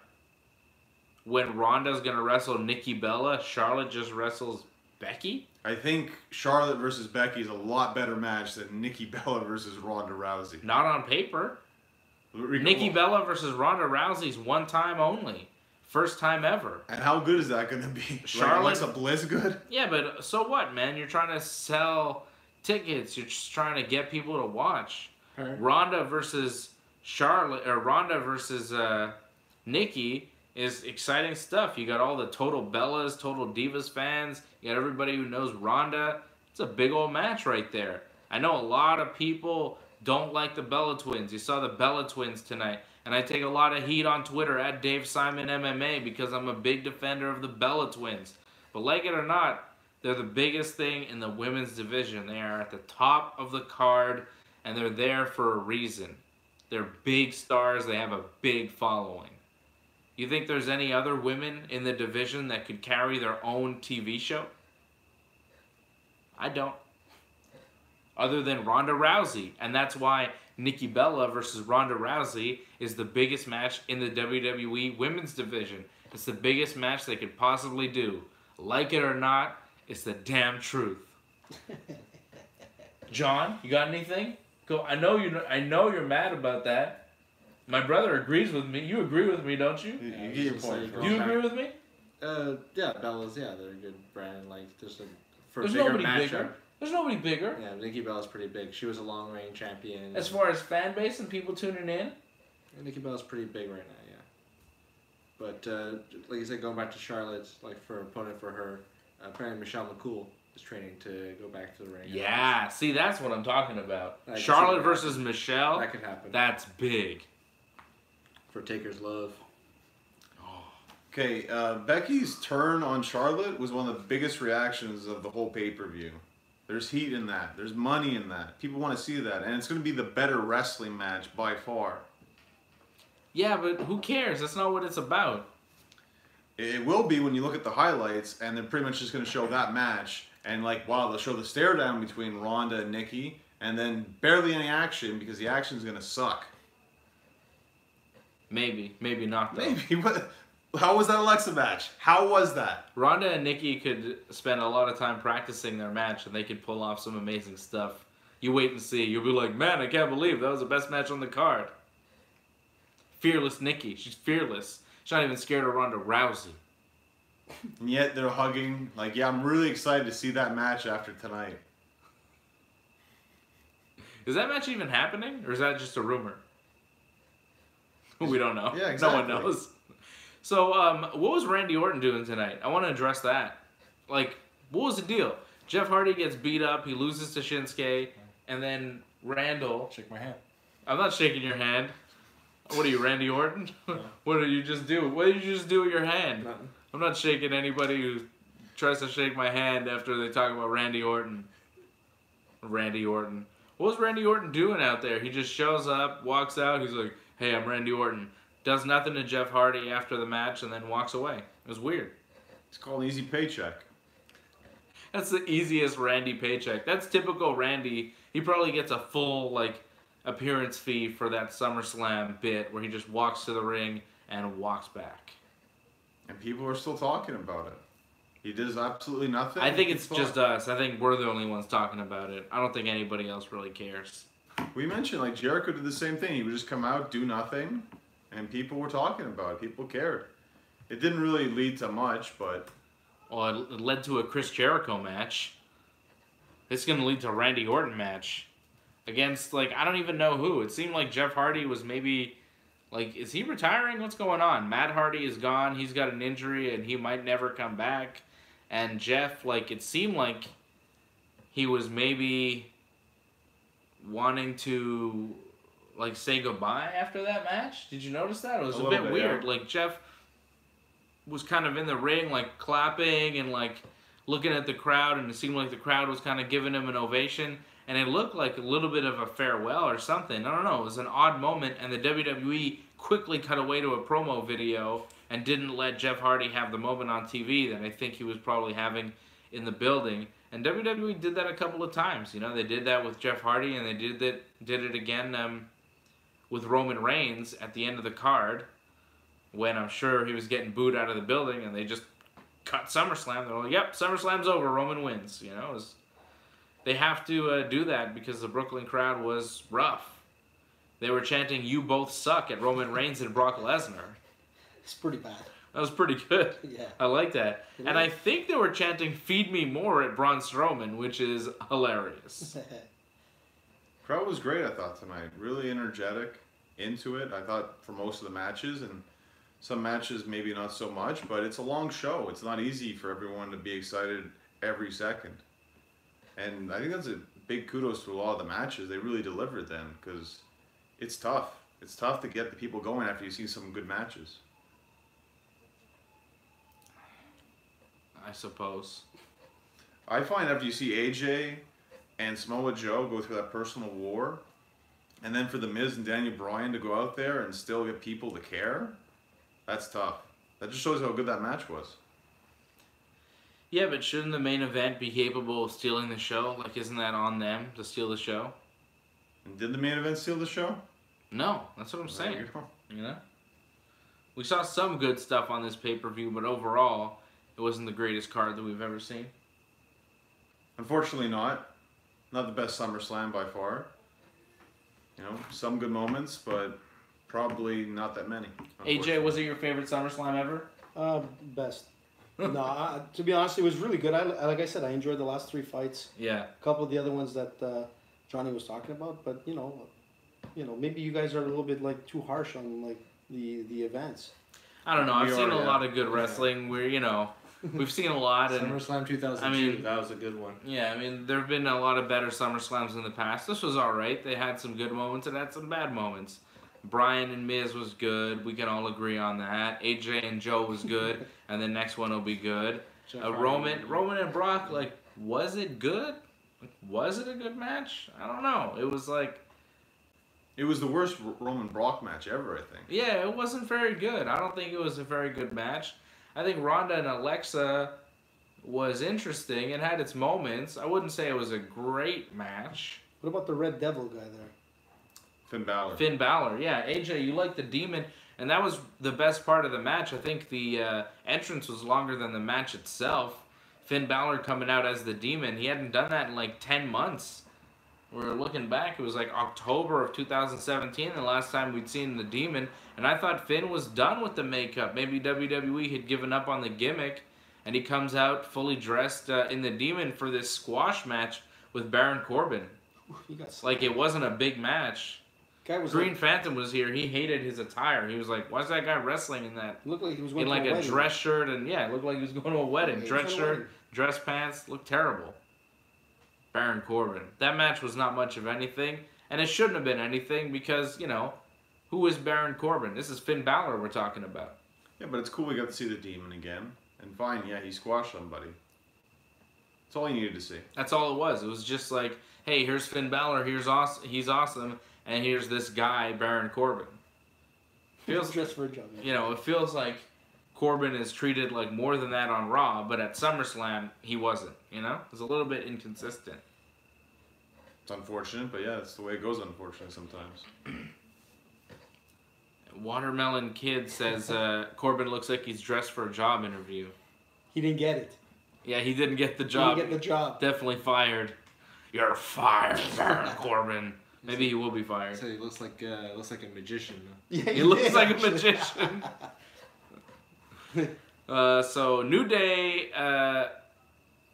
S1: When Ronda's going to wrestle Nikki Bella, Charlotte just wrestles Becky?
S3: I think Charlotte versus Becky is a lot better match than Nikki Bella versus Ronda Rousey.
S1: Not on paper. Nikki Bella versus Ronda Rousey's one time only. First time ever.
S3: And how good is that going to be?
S1: Charlotte,
S3: like Alexa Bliss good?
S1: Yeah, but so what, man? You're trying to sell tickets. You're just trying to get people to watch.
S4: Her.
S1: Ronda versus Charlotte, or Ronda versus Nikki is exciting stuff. You got all the Total Bellas, Total Divas fans. You got everybody who knows Ronda. It's a big old match right there. I know a lot of people don't like the Bella Twins. You saw the Bella Twins tonight. And I take a lot of heat on Twitter at Dave Simon MMA because I'm a big defender of the Bella Twins. But like it or not, they're the biggest thing in the women's division. They are at the top of the card, and they're there for a reason. They're big stars. They have a big following. You think there's any other women in the division that could carry their own TV show? I don't. Other than Ronda Rousey. And that's why Nikki Bella versus Ronda Rousey is the biggest match in the WWE women's division. It's the biggest match they could possibly do. Like it or not, it's the damn truth. John, you got anything? Go. I know you're mad about that. My brother agrees with me. You agree with me, don't you?
S3: You get your point.
S1: Do you agree with me?
S4: Yeah, Bella's, yeah, they're a good brand. Like, for
S1: There's
S4: a bigger
S1: nobody
S4: matchup.
S1: bigger. There's nobody bigger.
S4: Yeah, Nikki Bella's pretty big. She was a long reign champion.
S1: As far as fan base and people tuning in?
S4: Nikki Bella's pretty big right now, yeah. But like you said, going back to Charlotte, like for opponent for her, apparently Michelle McCool is training to go back to the ring.
S1: Yeah, see, that's what I'm talking about.
S4: I can
S1: Charlotte
S4: see that
S1: versus Michelle,
S4: That could happen.
S1: that's big.
S4: For Taker's love.
S3: Okay, Becky's turn on Charlotte was one of the biggest reactions of the whole pay-per-view. There's heat in that. There's money in that. People want to see that. And it's going to be the better wrestling match by far.
S1: Yeah, but who cares? That's not what it's about.
S3: It will be when you look at the highlights, and they're pretty much just going to show that match. And like, wow, they'll show the stare down between Ronda and Nikki, and then barely any action because the action's going to suck.
S1: Maybe not though.
S3: Maybe. What? How was that Alexa match? How was that?
S1: Ronda and Nikki could spend a lot of time practicing their match, and they could pull off some amazing stuff. You wait and see. You'll be like, man, I can't believe that was the best match on the card. Fearless Nikki. She's fearless. She's not even scared of Ronda Rousey.
S3: And yet they're hugging. Like, yeah, I'm really excited to see that match after tonight.
S1: Is that match even happening, or is that just a rumor? We don't know.
S3: Yeah, exactly.
S1: No one knows. So, what was Randy Orton doing tonight? I want to address that. Like, what was the deal? Jeff Hardy gets beat up, he loses to Shinsuke, and then Randall...
S5: Shake my hand.
S1: I'm not shaking your hand. What are you, Randy Orton? What did you just do? What did you just do with your hand?
S4: Nothing.
S1: I'm not shaking anybody who tries to shake my hand after they talk about Randy Orton. Randy Orton. What was Randy Orton doing out there? He just shows up, walks out, he's like, hey, I'm Randy Orton. Does nothing to Jeff Hardy after the match and then walks away. It was weird.
S3: It's called an easy paycheck.
S1: That's the easiest Randy paycheck. That's typical Randy. He probably gets a full, like, appearance fee for that SummerSlam bit where he just walks to the ring and walks back.
S3: And people are still talking about it. He does absolutely nothing.
S1: I think it's just us. I think we're the only ones talking about it. I don't think anybody else really cares.
S3: We mentioned, like, Jericho did the same thing. He would just come out, do nothing, and people were talking about it. People cared. It didn't really lead to much, but...
S1: Well, it led to a Chris Jericho match. It's going to lead to a Randy Orton match. Against, like, I don't even know who. It seemed like Jeff Hardy was maybe... Like, is he retiring? What's going on? Matt Hardy is gone. He's got an injury, and he might never come back. And Jeff, like, it seemed like he was maybe wanting to, like, say goodbye after that match. Did you notice that? It was a bit weird. Yeah. Like, Jeff was kind of in the ring, like, clapping and, like, looking at the crowd, and it seemed like the crowd was kind of giving him an ovation. And it looked like a little bit of a farewell or something. I don't know. It was an odd moment, and the WWE quickly cut away to a promo video and didn't let Jeff Hardy have the moment on TV that I think he was probably having in the building. And WWE did that a couple of times. You know, they did that with Jeff Hardy, and they did it again with Roman Reigns at the end of the card when I'm sure he was getting booed out of the building, and they just cut SummerSlam. They're like, yep, SummerSlam's over. Roman wins. You know, they have to do that because the Brooklyn crowd was rough. They were chanting, "You both suck" at Roman Reigns and Brock Lesnar.
S2: It's pretty bad.
S1: That was pretty good.
S2: Yeah.
S1: I like that.
S2: It
S1: And
S2: is.
S1: I think they were chanting "Feed me more" at Braun Strowman, which is hilarious.
S3: Crowd was great, I thought, tonight. Really energetic, into it. I thought for most of the matches, and some matches maybe not so much, but it's a long show. It's not easy for everyone to be excited every second. And I think that's a big kudos to a lot of the matches. They really delivered then, because it's tough. It's tough to get the people going after you see some good matches.
S1: I suppose.
S3: I find after you see AJ and Samoa Joe go through that personal war, and then for The Miz and Daniel Bryan to go out there and still get people to care, that's tough. That just shows how good that match was.
S1: Yeah, but shouldn't the main event be capable of stealing the show? Like, isn't that on them to steal the show?
S3: And did the main event steal the show?
S1: No, that's what I'm
S3: There
S1: saying.
S3: you go.
S1: You know? We saw some good stuff on this pay-per-view, but overall, it wasn't the greatest card that we've ever seen.
S3: Unfortunately not. Not the best SummerSlam by far. You know, some good moments, but probably not that many.
S1: AJ, was it your favorite SummerSlam ever?
S2: Best. No, to be honest, it was really good. Like I said, I enjoyed the last 3 fights.
S1: Yeah.
S2: A couple of the other ones that Johnny was talking about, but you know, maybe you guys are a little bit like too harsh on like the events.
S1: I don't know. I've
S3: We
S1: seen
S3: are,
S1: a
S3: yeah.
S1: lot of good wrestling where, you know, we've seen a lot. And
S4: SummerSlam 2002,
S1: I mean-
S4: that was a good one.
S1: yeah, I mean, there have been a lot of better SummerSlams in the past. This was all right. They had some good moments and had some bad moments. Bryan and Miz was good. We can all agree on that. AJ and Joe was good, and the next one will be good. Roman and Brock, like, was it good? Like, was it a good match? I don't know. It was like,
S3: It was the worst Roman Brock match ever, I think.
S1: yeah, it wasn't very good. I don't think it was a very good match. I think Ronda and Alexa was interesting and had its moments. I wouldn't say it was a great match.
S2: What about the Red Devil guy there?
S3: Finn Balor.
S1: Finn Balor, yeah. AJ, you like the Demon, and that was the best part of the match. I think the entrance was longer than the match itself. Finn Balor coming out as the Demon, he hadn't done that in like 10 months. We're looking back, it was like October of 2017, the last time we'd seen the Demon, and I thought Finn was done with the makeup. Maybe WWE had given up on the gimmick, and he comes out fully dressed in the Demon for this squash match with Baron Corbin.
S2: You got
S1: Like, it wasn't a big match.
S2: guy was
S1: Green
S2: like,
S1: Phantom was here. He hated his attire. He was like, "Why's that guy wrestling in that?
S2: looked like he was
S1: In
S2: going
S1: like
S2: to
S1: a
S2: wedding.
S1: dress shirt and yeah, it looked like he was going to a wedding.
S2: Yeah,
S1: Dress
S2: he's going to a
S1: shirt,
S2: wedding.
S1: dress pants, looked terrible." Baron Corbin. That match was not much of anything, and it shouldn't have been anything because you know, who is Baron Corbin? This is Finn Balor we're talking about.
S3: Yeah, but it's cool we got to see the Demon again. And fine, yeah, he squashed somebody. That's all you needed to see.
S1: That's all it was. It was just like, hey, here's Finn Balor. He's awesome, and here's this guy Baron Corbin.
S2: Feels dressed for a job. Yeah.
S1: You know, it feels like Corbin is treated like more than that on Raw, but at SummerSlam, he wasn't, you know? It's a little bit inconsistent.
S3: It's unfortunate, but yeah, it's the way it goes, unfortunately, sometimes.
S1: Watermelon Kid says Corbin looks like he's dressed for a job interview.
S2: He didn't get it.
S1: Yeah, he didn't get the
S2: He
S1: job.
S2: didn't get the job.
S1: Definitely fired. You're fired, Baron Corbin. Maybe he will be fired.
S4: So he looks like a magician.
S2: Yeah,
S1: He looks
S2: did,
S1: like a
S2: actually.
S1: magician. So New Day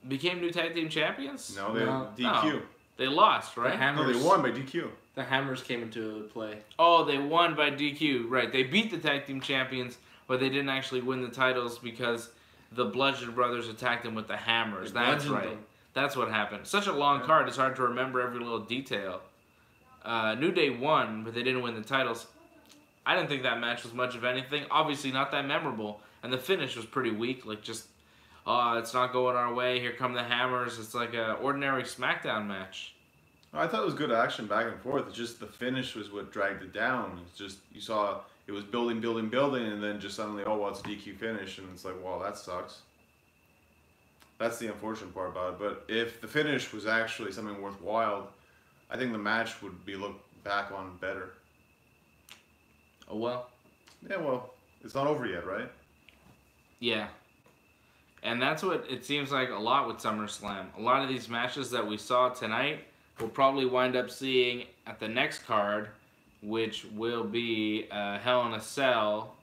S1: became new tag team champions?
S3: No, they
S4: No.
S3: DQ.
S1: They lost,
S4: The
S1: right?
S3: No,
S4: Hammers.
S3: they won by DQ.
S4: The Hammers came into play.
S1: Oh, they won by DQ. Right. They beat the tag team champions, but they didn't actually win the titles because the Bludgeon Brothers attacked them with the hammers.
S4: They
S1: That's
S4: bludgeoned
S1: right.
S4: them.
S1: That's what happened. Such a long card, it's hard to remember every little detail. New Day won, but they didn't win the titles. I didn't think that match was much of anything. Obviously not that memorable. And the finish was pretty weak. Like just, it's not going our way. Here come the hammers. It's like an ordinary SmackDown match.
S3: I thought it was good action back and forth. It's just the finish was what dragged it down. It's just, you saw it was building, and then just suddenly, oh, well, it's a DQ finish. And it's like, wow, that sucks. That's the unfortunate part about it. But if the finish was actually something worthwhile, I think the match would be looked back on better.
S1: Oh well.
S3: Yeah, well, it's not over yet, right?
S1: Yeah. And that's what it seems like a lot with SummerSlam. A lot of these matches that we saw tonight, we'll probably wind up seeing at the next card, which will be Hell in a Cell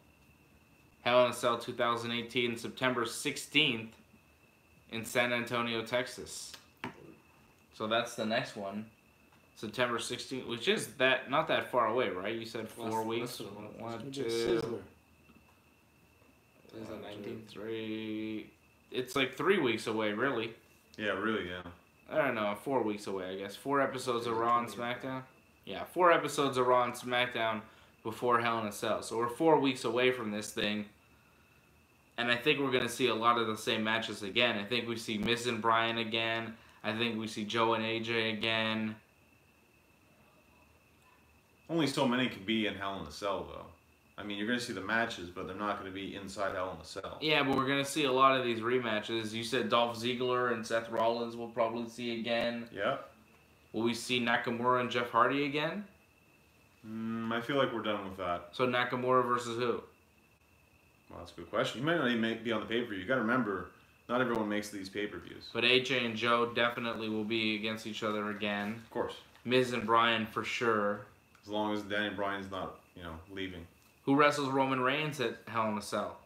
S1: 2018, September 16th in San Antonio, Texas. So that's the next one. September 16th, which is not that far away, right? You said 4 weeks. 1, 2,
S4: Is that 19?
S1: 3. It's like 3 weeks away, really.
S3: Yeah, really, yeah.
S1: I don't know, 4 weeks away, I guess. 4 episodes of Raw and SmackDown. Yeah, 4 episodes of Raw and SmackDown before Hell in a Cell. So we're 4 weeks away from this thing. And I think we're going to see a lot of the same matches again. I think we see Miz and Bryan again. I think we see Joe and AJ again.
S3: Only so many can be in Hell in a Cell, though. I mean, you're going to see the matches, but they're not going to be inside Hell in a Cell.
S1: Yeah, but we're going to see a lot of these rematches. You said Dolph Ziggler and Seth Rollins we'll probably see again.
S3: Yeah.
S1: Will we see Nakamura and Jeff Hardy again?
S3: I feel like we're done with that.
S1: So Nakamura versus who?
S3: Well, that's a good question. You might not even be on the pay-per-view. You got to remember, not everyone makes these pay-per-views.
S1: But AJ and Joe definitely will be against each other again.
S3: Of course.
S1: Miz and Bryan for sure.
S3: As long as Danny Bryan's not, leaving.
S1: Who wrestles Roman Reigns at Hell in a Cell?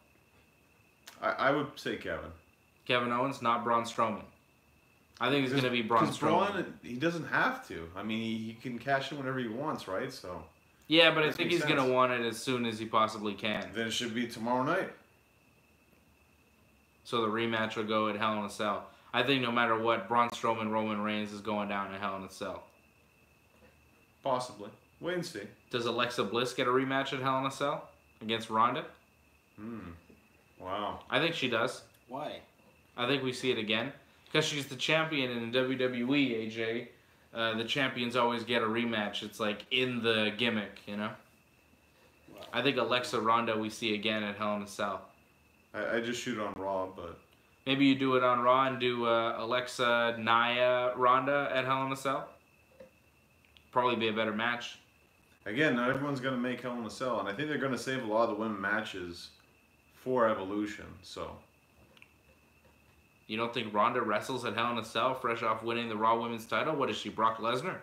S3: I would say Kevin.
S1: Kevin Owens, not Braun Strowman. I think it's going to be Braun Strowman.
S3: Braun, he doesn't have to. I mean, he can cash in whenever he wants, right? So.
S1: Yeah, but I think he's going to want it as soon as he possibly can.
S3: Then it should be tomorrow night.
S1: So the rematch will go at Hell in a Cell. I think no matter what, Braun Strowman, Roman Reigns is going down at Hell in a Cell.
S3: Possibly. Wait and see.
S1: Does Alexa Bliss get a rematch at Hell in a Cell against Ronda?
S3: Wow.
S1: I think she does.
S2: Why?
S1: I think we see it again. Because she's the champion in WWE, AJ. The champions always get a rematch. It's like in the gimmick, Wow. I think Alexa Ronda we see again at Hell in a Cell.
S3: I just shoot on Raw, but...
S1: Maybe you do it on Raw and do Alexa, Nia, Ronda at Hell in a Cell. Probably be a better match.
S3: Again, not everyone's going to make Hell in a Cell, and I think they're going to save a lot of the women matches for Evolution, so...
S1: You don't think Ronda wrestles at Hell in a Cell fresh off winning the Raw Women's title? What is she, Brock Lesnar?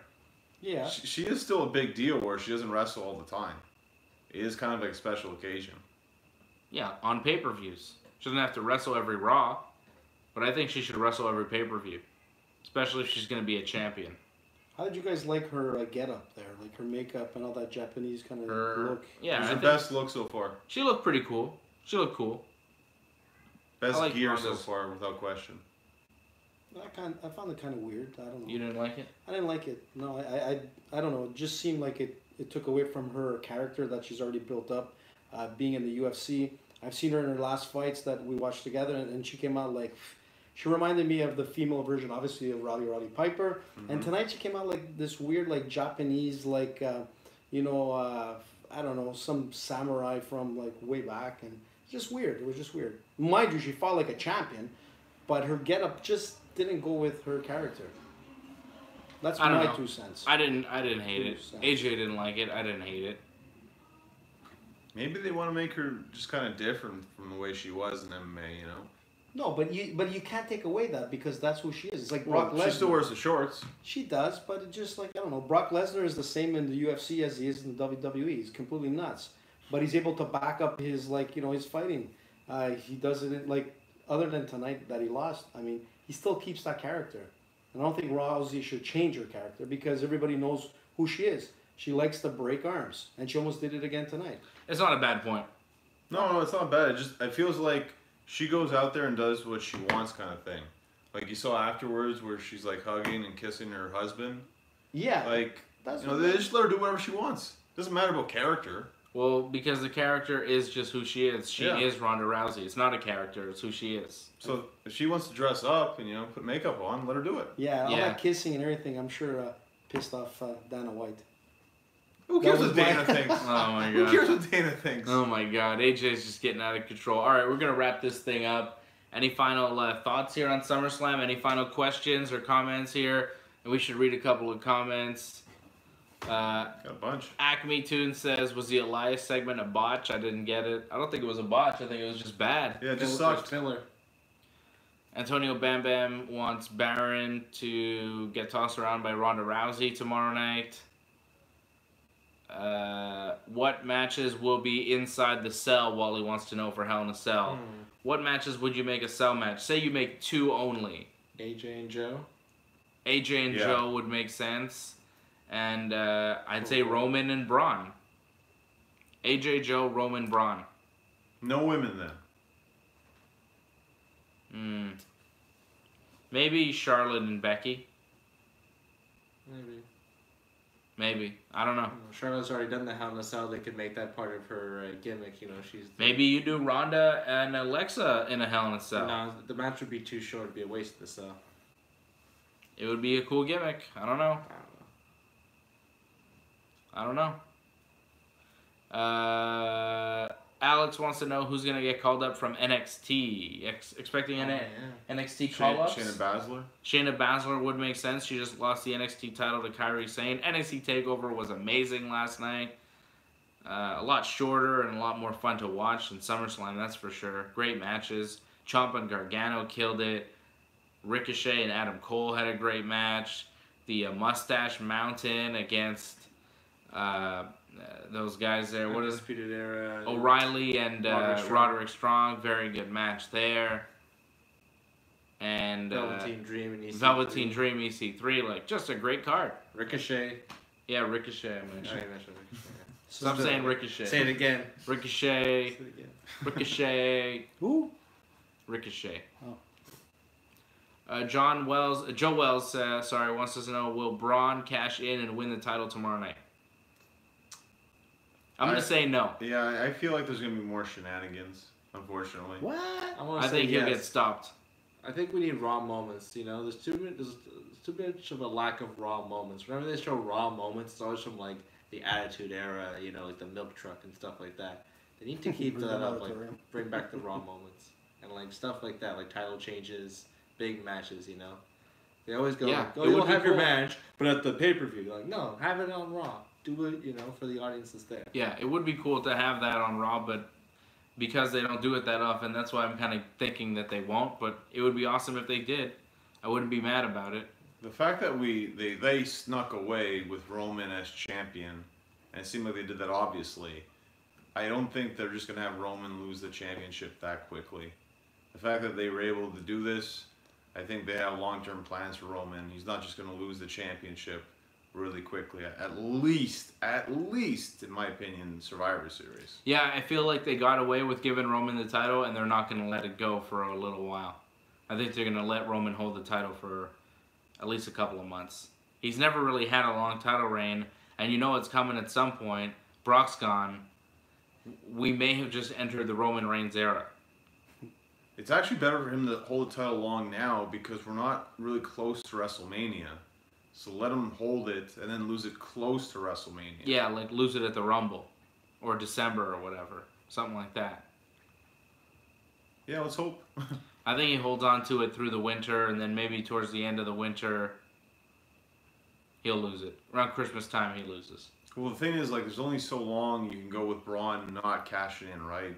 S2: Yeah.
S3: She is still a big deal where she doesn't wrestle all the time. It is kind of like a special occasion.
S1: Yeah, on pay-per-views. She doesn't have to wrestle every Raw, but I think she should wrestle every pay-per-view. Especially if she's going to be a champion.
S2: How did you guys like her get-up there? Like her makeup and all that Japanese kind of look?
S1: Yeah,
S3: it was her best look so far.
S1: She looked pretty cool. She looked cool.
S3: Best gear so far, without question.
S2: I found it kind of weird. I don't know.
S1: You didn't like it?
S2: I didn't like it. No, I don't know. It just seemed like it took away from her character that she's already built up. Being in the UFC, I've seen her in her last fights that we watched together, and she came out like... She reminded me of the female version, obviously, of Roddy Piper. Mm-hmm. And tonight she came out like this weird, like Japanese, like, I don't know, some samurai from like way back. And just weird. It was just weird. Mind you, she fought like a champion, but her getup just didn't go with her character. That's my 2 cents.
S1: I didn't hate it. AJ didn't like it. I didn't hate it.
S3: Maybe they want to make her just kind of different from the way she was in MMA,
S2: No, but you can't take away that because that's who she is. It's like Brock Lesnar.
S3: She still wears the shorts.
S2: She does, but it just like, I don't know. Brock Lesnar is the same in the UFC as he is in the WWE. He's completely nuts. But he's able to back up his, his fighting. He does it, other than tonight that he lost, I mean, he still keeps that character. And I don't think Rousey should change her character because everybody knows who she is. She likes to break arms, and she almost did it again tonight.
S1: It's not a bad point.
S3: No, it's not bad. It feels like she goes out there and does what she wants kind of thing. Like you saw afterwards where she's like hugging and kissing her husband.
S2: Yeah.
S3: They just let her do whatever she wants. Doesn't matter about character.
S1: Well, because the character is just who she is. She is Ronda Rousey. It's not a character. It's who she is.
S3: So if she wants to dress up and, put makeup on, let her do it.
S2: Yeah, all that kissing and everything, I'm sure pissed off Dana White.
S3: Who cares what Dana thinks?
S1: Oh, my God.
S3: Who cares what Dana thinks?
S1: Oh, my God. AJ's just getting out of control. All right, we're going to wrap this thing up. Any final thoughts here on SummerSlam? Any final questions or comments here? And we should read a couple of comments.
S3: Got a bunch.
S1: Acme Toon says, was the Elias segment a botch? I didn't get it. I don't think it was a botch. I think it was just bad.
S3: Yeah, it just sucked.
S4: Filler.
S1: Antonio Bam Bam wants Baron to get tossed around by Ronda Rousey tomorrow night. What matches will be inside the cell? Wally wants to know for Hell in a Cell. What matches would you make a cell match? Say you make 2 only.
S4: AJ and Joe.
S1: AJ and Joe would make sense. And I'd say Roman and Braun. AJ, Joe, Roman, Braun.
S3: No women then.
S1: Maybe Charlotte and Becky. Maybe. I don't know.
S4: Charlotte's already done the Hell in a Cell. They could make that part of her gimmick. You know, she's.
S1: Maybe you do Ronda and Alexa in a Hell in a Cell.
S4: No, the match would be too short. It'd be a waste of the cell.
S1: It would be a cool gimmick. I don't know. Alex wants to know who's going to get called up from NXT. Expecting NXT call-ups?
S3: Shayna Baszler.
S1: Shayna Baszler would make sense. She just lost the NXT title to Kairi Sane. NXT TakeOver was amazing last night. A lot shorter and a lot more fun to watch than SummerSlam, that's for sure. Great matches. Ciampa and Gargano killed it. Ricochet and Adam Cole had a great match. The Mustache Mountain against those guys there. What is
S4: Era?
S1: O'Reilly and Roderick Strong. Very good match there. And
S4: Velveteen Dream and EC3.
S1: Velveteen Dream EC3. Like, just a great card.
S4: Ricochet.
S1: Yeah, Ricochet. I mentioned.
S4: Ricochet.
S1: Stop saying Ricochet.
S4: Say it again.
S1: Ricochet.
S4: Say it again.
S1: Ricochet.
S2: Who?
S1: Ricochet.
S2: Oh.
S1: Joe Wells, wants us to know, will Braun cash in and win the title tomorrow night? I'm going to say no.
S3: Yeah, I feel like there's going to be more shenanigans, unfortunately.
S2: What?
S1: I think he'll get stopped.
S4: I think we need raw moments. You know, there's too much of a lack of raw moments. Whenever they show raw moments, it's always from like the Attitude Era, you know, like the milk truck and stuff like that. They need to keep that up, like bring back the raw moments and like stuff like that, like title changes, big matches. You know, they always go, you'll have your match, but at the pay-per-view, like no, have it on Raw. Do it, you know, for the audience that's there.
S1: Yeah, it would be cool to have that on Raw, but because they don't do it that often, that's why I'm kind of thinking that they won't. But it would be awesome if they did. I wouldn't be mad about it.
S3: The fact that they snuck away with Roman as champion, and it seemed like they did that obviously, I don't think they're just going to have Roman lose the championship that quickly. The fact that they were able to do this, I think they have long-term plans for Roman. He's not just going to lose the championship really quickly. At least, in my opinion, Survivor Series.
S1: Yeah, I feel like they got away with giving Roman the title, and they're not going to let it go for a little while. I think they're going to let Roman hold the title for at least a couple of months. He's never really had a long title reign, and you know it's coming at some point. Brock's gone. We may have just entered the Roman Reigns era.
S3: It's actually better for him to hold the title long now because we're not really close to WrestleMania. So let him hold it and then lose it close to WrestleMania.
S1: Yeah, like lose it at the Rumble or December or whatever. Something like that.
S3: Yeah, let's hope.
S1: I think he holds on to it through the winter, and then maybe towards the end of the winter, he'll lose it. Around Christmas time, he loses.
S3: Well, the thing is, like, there's only so long you can go with Braun not cashing in, right?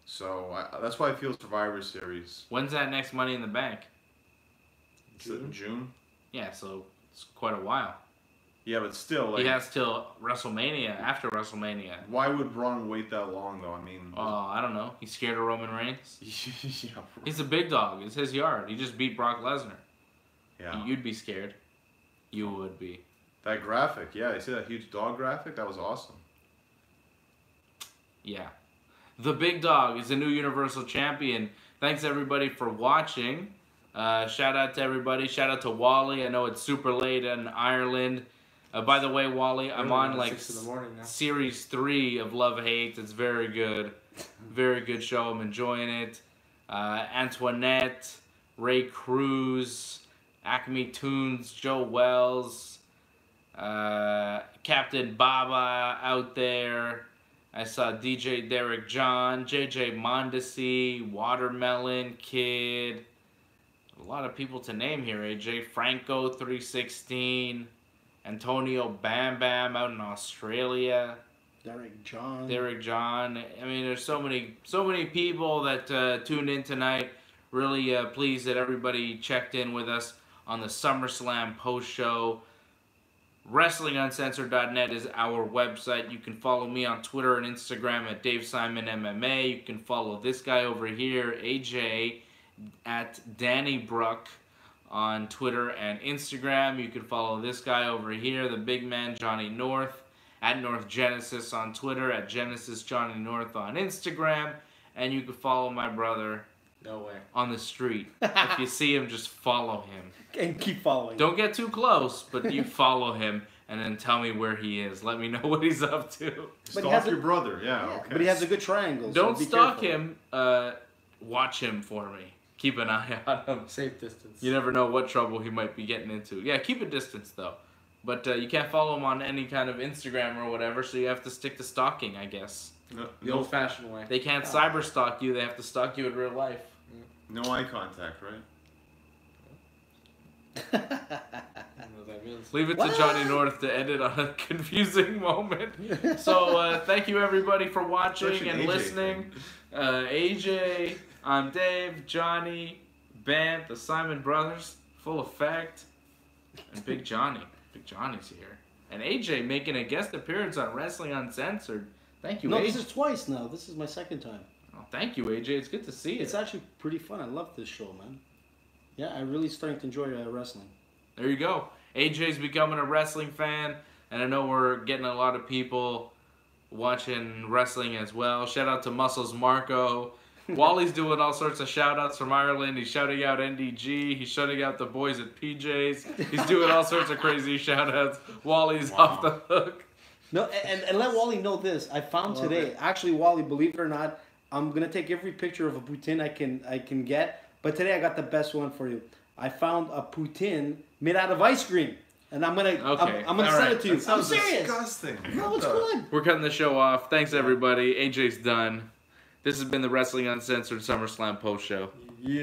S3: So that's why I feel Survivor Series.
S1: When's that next Money in the Bank?
S3: June?
S1: Yeah, so it's quite a while.
S3: Yeah, but still, like,
S1: he has till WrestleMania, after WrestleMania.
S3: Why would Braun wait that long, though? I mean...
S1: I don't know. He's scared of Roman Reigns.
S3: Yeah.
S1: He's a big dog. It's his yard. He just beat Brock Lesnar.
S3: Yeah.
S1: You'd be scared. You would be.
S3: That graphic, yeah. You see that huge dog graphic? That was awesome.
S1: Yeah. The big dog is the new Universal Champion. Thanks, everybody, for watching. Shout out to everybody. Shout out to Wally. I know it's super late in Ireland. By the way, Wally, I'm on like series 3 of Love Hate. It's very good. Very good show. I'm enjoying it. Antoinette, Ray Cruz, Acme Tunes, Joe Wells, Captain Baba out there. I saw DJ Derek John, JJ Mondesi, Watermelon Kid. A lot of people to name here. AJ Franco 316. Antonio Bam Bam out in Australia.
S2: Derek John.
S1: I mean, there's so many people that tuned in tonight. Really pleased that everybody checked in with us on the SummerSlam post show. WrestlingUncensored.net is our website. You can follow me on Twitter and Instagram at Dave Simon MMA. You can follow this guy over here, AJ, at Danny Bruck on Twitter and Instagram. You can follow this guy over here, the big man, Johnny North, at North Genesis on Twitter, at Genesis Johnny North on Instagram. And you can follow my brother on the street. If you see him, just follow him.
S2: And keep following.
S1: Don't get too close, but you follow him and then tell me where he is. Let me know what he's up to.
S3: Stalk your brother, yeah. Okay.
S2: But he has a good triangle.
S1: Don't
S2: so
S1: stalk
S2: careful.
S1: him. Watch him for me. Keep an eye on him.
S4: Safe distance.
S1: You never know what trouble he might be getting into. Yeah, keep a distance though. But you can't follow him on any kind of Instagram or whatever, so you have to stick to stalking, I guess.
S4: The old-fashioned way.
S1: They can't cyber stalk you. They have to stalk you in real life.
S3: No eye contact, right?
S4: I don't know what that means.
S1: Leave it to Johnny North to end it on a confusing moment. So thank you everybody for watching and
S3: AJ
S1: listening. AJ, I'm Dave, Johnny, Bant, the Simon Brothers, Full Effect, and Big Johnny. Big Johnny's here. And AJ making a guest appearance on Wrestling Uncensored. Thank you,
S2: No,
S1: AJ.
S2: this is twice now. This is my second time.
S1: Oh, thank you, AJ. It's good to see you.
S2: It's actually pretty fun. I love this show, man. Yeah, I'm really starting to enjoy wrestling.
S1: There you go. AJ's becoming a wrestling fan, and I know we're getting a lot of people watching wrestling as well. Shout out to Muscles Marco. Wally's doing all sorts of shout outs from Ireland. He's shouting out NDG. He's shouting out the boys at PJ's. He's doing all sorts of crazy shout outs. Wally's off the hook.
S2: No, and let Wally know this. I found today, actually, Wally, believe it or not, I'm going to take every picture of a poutine I can get. But today I got the best one for you. I found a poutine made out of ice cream. And I'm going to I'm gonna send it to you. I'm serious.
S3: Disgusting.
S2: No, it's good.
S1: We're cutting the show off. Thanks, everybody. AJ's done. This has been the Wrestling Uncensored SummerSlam post show.
S3: Yeah.